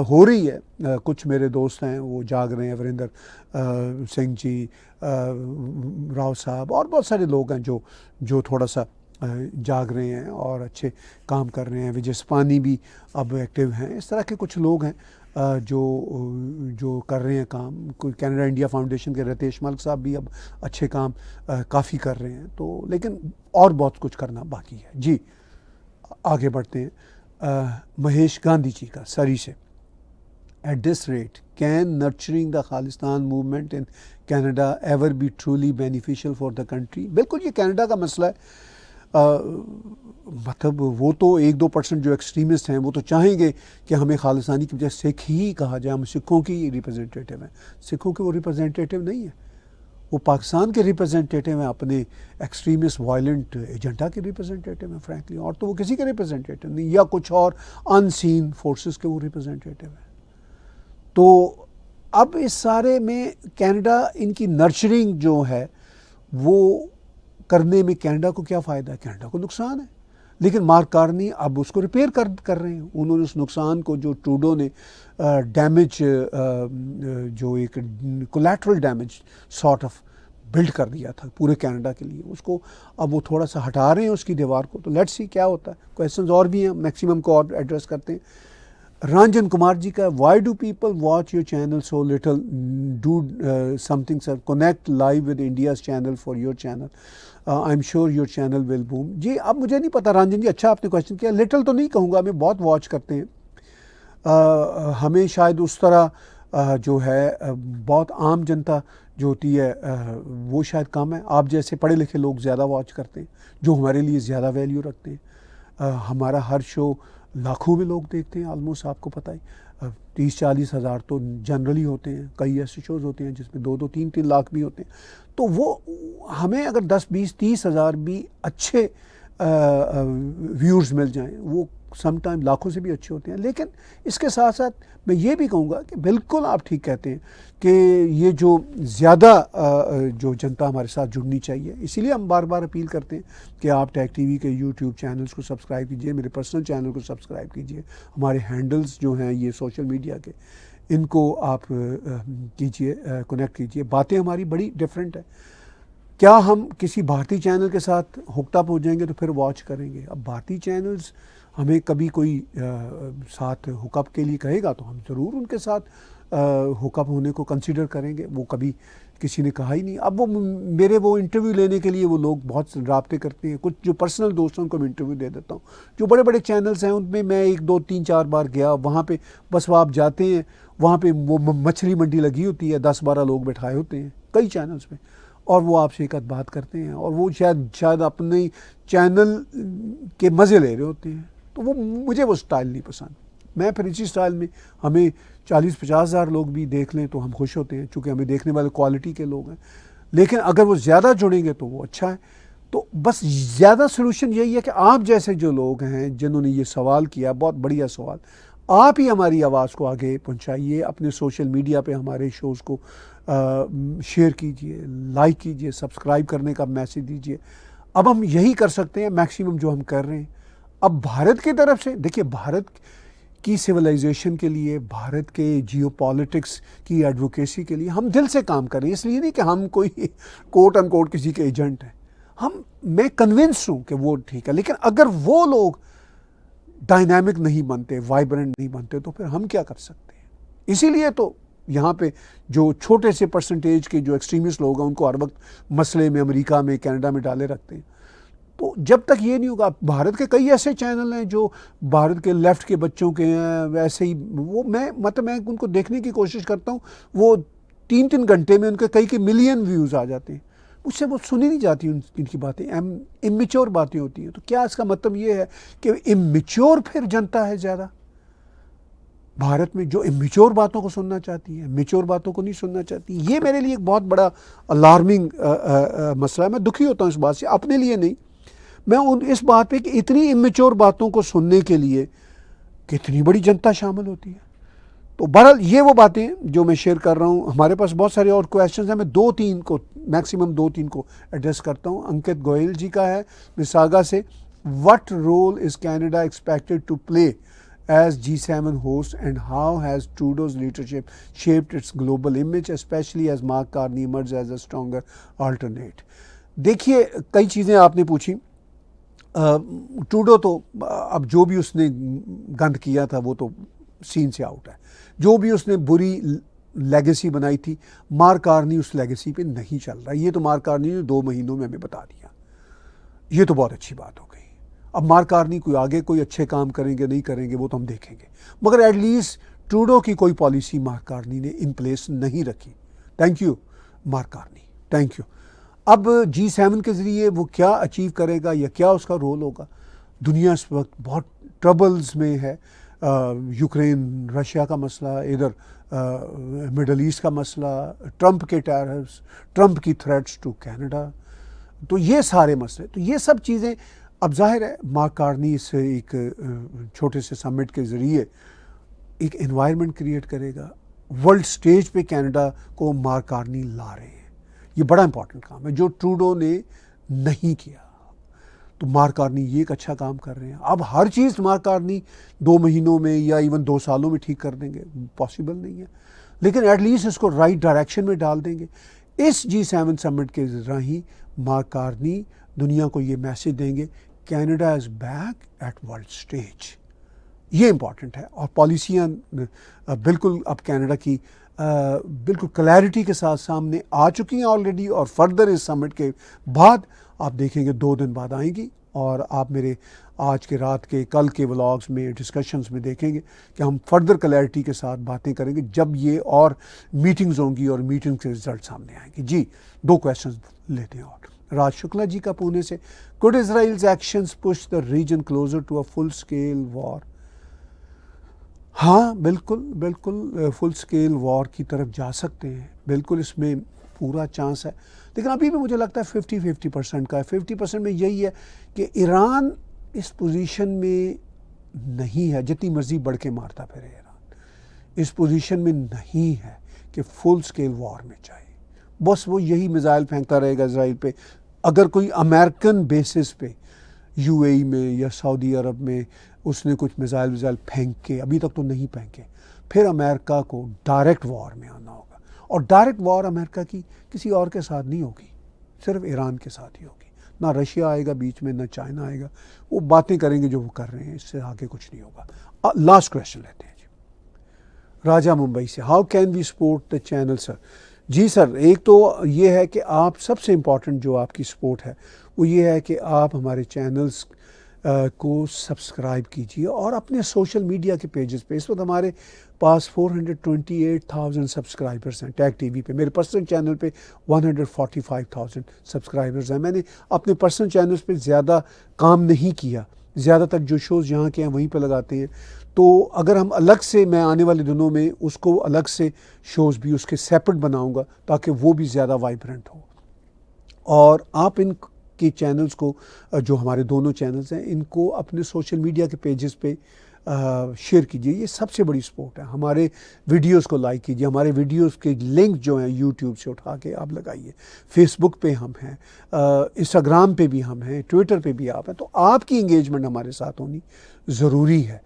ہو رہی ہے. کچھ میرے دوست ہیں وہ جاگ رہے ہیں, وریندر سنگھ جی, راؤ صاحب, اور بہت سارے لوگ ہیں جو تھوڑا سا جاگ رہے ہیں اور اچھے کام کر رہے ہیں. وجے سپانی بھی اب ایکٹیو ہیں. اس طرح کے کچھ لوگ ہیں جو کر رہے ہیں کام. کوئی کینیڈا انڈیا فاؤنڈیشن کے رتیش ملک صاحب بھی اب اچھے کام کافی کر رہے ہیں. تو لیکن اور بہت کچھ کرنا باقی ہے. جی آگے بڑھتے ہیں. مہیش گاندھی جی کا سری سے, at this rate can nurturing the Khalistan movement in Canada ever be truly beneficial for the country. بالکل یہ کینیڈا کا مسئلہ ہے. مطلب وہ تو 1-2% جو ایکسٹریمسٹ ہیں وہ تو چاہیں گے کہ ہمیں خالصانی کی وجہ سکھ ہی کہا جائے. ہم سکھوں کی ریپرزنٹیٹیو ہیں. سکھوں کے وہ ریپرزنٹیٹیو نہیں ہیں, وہ پاکستان کے ریپرزنٹیٹیو ہیں, اپنے ایکسٹریمسٹ وائلنٹ ایجنڈا کے ریپرزنٹیٹیو ہیں فرینکلی. اور تو وہ کسی کے ریپرزنٹیٹیو نہیں, یا کچھ اور ان سین فورسز کے وہ ریپرزنٹیٹیو ہیں. تو اب اس سارے میں کینیڈا ان کی نرچرنگ جو ہے وہ کرنے میں کینیڈا کو کیا فائدہ ہے؟ کینیڈا کو نقصان ہے. لیکن مارک کارنی اب اس کو ریپیئر کر رہے ہیں. انہوں نے اس نقصان کو جو ٹروڈو نے ڈیمیج جو ایک collateral damage sort of build کر دیا تھا پورے کینیڈا کے لیے, اس کو اب وہ تھوڑا سا ہٹا رہے ہیں اس کی دیوار کو. تو لیٹس سی کیا ہوتا ہے. کویسچنز اور بھی ہیں, میکسیمم کو اور ایڈریس کرتے ہیں. رنجن کمار جی کا, why do people watch your channel so little, do something sir, connect live with India's channel for your channel, I am sure your channel will boom. جی اب مجھے نہیں پتا رنجن جی, اچھا آپ نے کویشچن کیا. لٹل تو نہیں کہوں گا, ہمیں بہت واچ کرتے ہیں. ہمیں شاید اس طرح جو ہے بہت عام جنتا جو ہوتی ہے وہ شاید کم ہے. آپ جیسے پڑھے لکھے لوگ زیادہ واچ کرتے ہیں, جو ہمارے لیے زیادہ ویلیو رکھتے ہیں. ہمارا ہر شو لاکھوں میں لوگ دیکھتے ہیں آلموسٹ, آپ کو پتہ ہے 30-40 ہزار تو جنرلی ہوتے ہیں. کئی ایسے شوز ہوتے ہیں جس میں 2-2 3-3 لاکھ بھی ہوتے ہیں. تو وہ ہمیں اگر 10-20-30 ہزار بھی اچھے ویورز مل جائیں, وہ سم ٹائم لاکھوں سے بھی اچھے ہوتے ہیں. لیکن اس کے ساتھ ساتھ میں یہ بھی کہوں گا کہ بالکل آپ ٹھیک کہتے ہیں کہ یہ جو زیادہ جو جنتا ہمارے ساتھ جڑنی چاہیے. اسی لیے ہم بار بار اپیل کرتے ہیں کہ آپ ٹیک ٹی وی کے یوٹیوب چینلز کو سبسکرائب کیجئے, میرے پرسنل چینل کو سبسکرائب کیجئے, ہمارے ہینڈلز جو ہیں یہ سوشل میڈیا کے ان کو آپ کیجئے, کنیکٹ کیجئے. باتیں ہماری بڑی ڈفرینٹ ہیں. کیا ہم کسی بھارتی چینل کے ساتھ ہکٹ اپ ہو جائیں گے تو پھر واچ کریں گے؟ اب بھارتی چینلز ہمیں کبھی کوئی ساتھ ہک اپ کے لیے کہے گا تو ہم ضرور ان کے ساتھ ہک اپ ہونے کو کنسیڈر کریں گے. وہ کبھی کسی نے کہا ہی نہیں. اب وہ میرے وہ انٹرویو لینے کے لیے وہ لوگ بہت رابطے کرتے ہیں. کچھ جو پرسنل دوست ہیں ان کو میں انٹرویو دے دیتا ہوں. جو بڑے بڑے چینلز ہیں ان میں 1-2-3-4 بار گیا, وہاں پہ بس وہ آپ جاتے ہیں, وہاں پہ وہ مچھلی منڈی لگی ہوتی ہے, 10-12 لوگ بٹھائے ہوتے ہیں کئی چینلز پہ, اور وہ آپ سے ایک آدھ بات کرتے ہیں, اور وہ شاید اپنے چینل کے مزے لے رہے ہوتے ہیں. تو وہ مجھے وہ سٹائل نہیں پسند. میں پھر اسی سٹائل میں ہمیں 40-50 ہزار لوگ بھی دیکھ لیں تو ہم خوش ہوتے ہیں, چونکہ ہمیں دیکھنے والے کوالٹی کے لوگ ہیں. لیکن اگر وہ زیادہ جڑیں گے تو وہ اچھا ہے. تو بس زیادہ سلوشن یہی ہے کہ آپ جیسے جو لوگ ہیں جنہوں نے یہ سوال کیا, بہت بڑھیا سوال, آپ ہی ہماری آواز کو آگے پہنچائیے. اپنے سوشل میڈیا پہ ہمارے شوز کو شیئر کیجئے, لائک کیجئے, سبسکرائب کرنے کا میسیج دیجئے. اب ہم یہی کر سکتے ہیں میکسیمم جو ہم کر رہے ہیں. اب بھارت کی طرف سے دیکھیے, بھارت کی سویلائزیشن کے لیے, بھارت کے جیو پالیٹکس کی ایڈوکیسی کے لیے ہم دل سے کام کر رہے ہیں. اس لیے نہیں کہ ہم کوئی کوٹ ان کوٹ کسی کے ایجنٹ ہیں. میں کنونس ہوں کہ وہ ٹھیک ہے, لیکن اگر وہ لوگ ڈائنامک نہیں بنتے, وائبرنٹ نہیں بنتے, تو پھر ہم کیا کر سکتے ہیں؟ اسی لیے تو یہاں پہ جو چھوٹے سے پرسنٹیج کے جو ایکسٹریمسٹ لوگ ہیں ان کو ہر وقت مسئلے میں امریکہ میں, کینیڈا میں ڈالے رکھتے ہیں. تو جب تک یہ نہیں ہوگا، بھارت کے کئی ایسے چینل ہیں جو بھارت کے لیفٹ کے بچوں کے ہیں، ویسے ہی وہ میں ان کو دیکھنے کی کوشش کرتا ہوں، وہ 3 گھنٹے میں ان کے کئی ملین ویوز آ جاتے ہیں، مجھ سے وہ سنی نہیں جاتی ان کی باتیں، امیچور باتیں ہوتی ہیں. تو کیا اس کا مطلب یہ ہے کہ امیچور پھر جنتا ہے زیادہ بھارت میں، جو امیچور باتوں کو سننا چاہتی ہے، میچور باتوں کو نہیں سننا چاہتی؟ یہ میرے لیے ایک بہت بڑا الارمنگ مسئلہ ہے. میں دکھی ہوتا ہوں اس بات سے، اپنے لیے نہیں، میں اس بات پہ کہ اتنی امیچور باتوں کو سننے کے لیے کتنی بڑی جنتا شامل ہوتی ہے. تو بہرحال یہ وہ باتیں جو میں شیئر کر رہا ہوں. ہمارے پاس بہت سارے اور کویشچنز ہیں، میں 2-3 کو میکسیمم 2-3 کو ایڈریس کرتا ہوں. انکت گوئل جی کا ہے مساگا سے، what role is Canada expected to play as G7 host and how has Trudeau's leadership shaped its global image, especially as Mark Carney emerges as a stronger alternate? دیکھیے کئی چیزیں آپ نے پوچھی. ٹروڈو تو اب جو بھی اس نے گند کیا تھا وہ تو سین سے آؤٹ ہے. جو بھی اس نے بری لیگیسی بنائی تھی، مارک کارنی اس لیگیسی پہ نہیں چل رہا. یہ تو مارک کارنی نے 2 مہینوں میں ہمیں بتا دیا. یہ تو بہت اچھی بات ہو گئی. اب مارک کارنی کوئی آگے کوئی اچھے کام کریں گے نہیں کریں گے وہ تو ہم دیکھیں گے، مگر ایٹ لیسٹ ٹروڈو کی کوئی پالیسی مارک کارنی نے ان پلیس نہیں رکھی. Thank you Mark Carney, thank you. اب G7 کے ذریعے وہ کیا اچیو کرے گا یا کیا اس کا رول ہوگا؟ دنیا اس وقت بہت ٹربلز میں ہے. یوکرین رشیا کا مسئلہ، ادھر مڈل ایسٹ کا مسئلہ، ٹرمپ کے ٹیررز، ٹرمپ کی تھریٹس ٹو کینیڈا، تو یہ سارے مسئلے. تو یہ سب چیزیں اب ظاہر ہے مارک کارنی سے ایک چھوٹے سے سمٹ کے ذریعے ایک انوائرمنٹ کریٹ کرے گا. ورلڈ سٹیج پہ کینیڈا کو مارک کارنی لا رہے ہیں. یہ بڑا امپورٹنٹ کام ہے جو ٹروڈو نے نہیں کیا. تو مارک کارنی یہ ایک اچھا کام کر رہے ہیں. اب ہر چیز مارک کارنی 2 مہینوں میں یا ایون 2 سالوں میں ٹھیک کر دیں گے، پاسبل نہیں ہے، لیکن ایٹ لیسٹ اس کو رائٹ ڈائریکشن میں ڈال دیں گے. اس G7 سمٹ کے ذریعے مارک کارنی دنیا کو یہ میسج دیں گے، Canada is back at world stage. یہ امپورٹنٹ ہے. اور پالیسیاں بالکل اب کینیڈا کی بالکل کلیئرٹی کے ساتھ سامنے آ چکی ہیں آلریڈی، اور فردر اس سمٹ کے بعد آپ دیکھیں گے 2 دن بعد آئیں گی، اور آپ میرے آج کے رات کے کل کے ولاگز میں ڈسکشنز میں دیکھیں گے کہ ہم فردر کلیئرٹی کے ساتھ باتیں کریں گے جب یہ اور میٹنگز ہوں گی اور میٹنگ کے رزلٹ سامنے آئیں گے. جی 2 کویشچنز لیتے ہیں. اور راج شکلا جی کا پونے سے، could Israel's actions push the region closer to a full scale war؟ ہاں بالکل فل اسکیل وار کی طرف جا سکتے ہیں، بالکل اس میں پورا چانس ہے. لیکن ابھی بھی مجھے لگتا ہے 50% کا ہے. 50% میں یہی ہے کہ ایران اس پوزیشن میں نہیں ہے، جتنی مرضی بڑھ کے مارتا پھرے ایران اس پوزیشن میں نہیں ہے کہ فل اسکیل وار میں جائے. بس وہ یہی میزائل پھینکتا رہے گا اسرائیل پہ. اگر کوئی امریکن بیسس پہ UAE میں یا سعودی عرب میں اس نے کچھ میزائل پھینک کے، ابھی تک تو نہیں پھینکے، پھر امریکہ کو ڈائریکٹ وار میں آنا ہوگا. اور ڈائریکٹ وار امریکہ کی کسی اور کے ساتھ نہیں ہوگی، صرف ایران کے ساتھ ہی ہوگی. نہ رشیا آئے گا بیچ میں، نہ چائنا آئے گا. وہ باتیں کریں گے جو وہ کر رہے ہیں، اس سے آگے کچھ نہیں ہوگا. لاسٹ کویشچن لیتے ہیں جی راجہ ممبئی سے، how can we support the channel sir? جی سر، ایک تو یہ ہے کہ آپ سب سے امپورٹنٹ جو آپ کی سپورٹ ہے وہ یہ ہے کہ آپ ہمارے چینلز کو سبسکرائب کیجیے، اور اپنے سوشل میڈیا کے پیجز پہ. اس وقت ہمارے پاس 428,000 سبسکرائبرز ہیں ٹیگ ٹی وی پہ. میرے پرسنل چینل پہ 145,000 سبسکرائبرز ہیں. میں نے اپنے پرسنل چینلز پہ زیادہ کام نہیں کیا، زیادہ تر جو شوز یہاں کے ہیں وہیں پہ لگاتے ہیں. تو اگر ہم الگ سے، میں آنے والے دنوں میں اس کو الگ سے شوز بھی اس کے سیپریٹ بناؤں گا تاکہ وہ بھی زیادہ وائبرنٹ ہو. اور آپ ان کی چینلز کو، جو ہمارے دونوں چینلز ہیں، ان کو اپنے سوشل میڈیا کے پیجز پہ شیئر کیجیے. یہ سب سے بڑی سپورٹ ہے. ہمارے ویڈیوز کو لائک کیجیے. ہمارے ویڈیوز کے لنک جو ہیں یوٹیوب سے اٹھا کے آپ لگائیے. فیس بک پہ ہم ہیں، انسٹاگرام پہ بھی ہم ہیں، ٹویٹر پہ بھی آپ ہیں. تو آپ کی انگیجمنٹ ہمارے ساتھ ہونی ضروری ہے.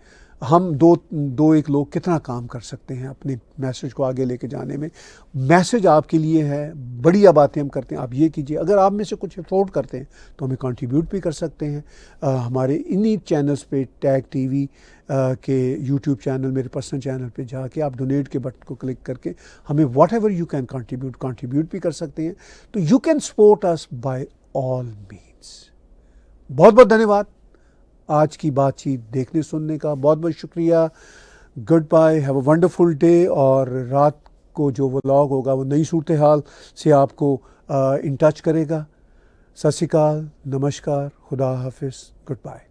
ہم دو ایک لوگ کتنا کام کر سکتے ہیں اپنے میسج کو آگے لے کے جانے میں. میسج آپ کے لیے ہے، بڑی باتیں ہم کرتے ہیں. آپ یہ کیجیے، اگر آپ میں سے کچھ افورڈ کرتے ہیں تو ہمیں کنٹریبیوٹ بھی کر سکتے ہیں. ہمارے انہی چینلز پہ ٹیگ ٹی وی کے یوٹیوب چینل، میرے پرسنل چینل پہ جا کے آپ ڈونیٹ کے بٹن کو کلک کر کے ہمیں whatever you can contribute بھی کر سکتے ہیں. تو you can support us by all means. بہت بہت دھنیہ واد آج کی بات چیت دیکھنے سننے کا. بہت بہت شکریہ. Good by, have a wonderful day. اور رات کو جو ولاگ ہوگا وہ نئی صورتحال سے آپ کو ان ٹچ کرے گا. ست شری اکال, نمشکار, خدا حافظ, گڈ بائی.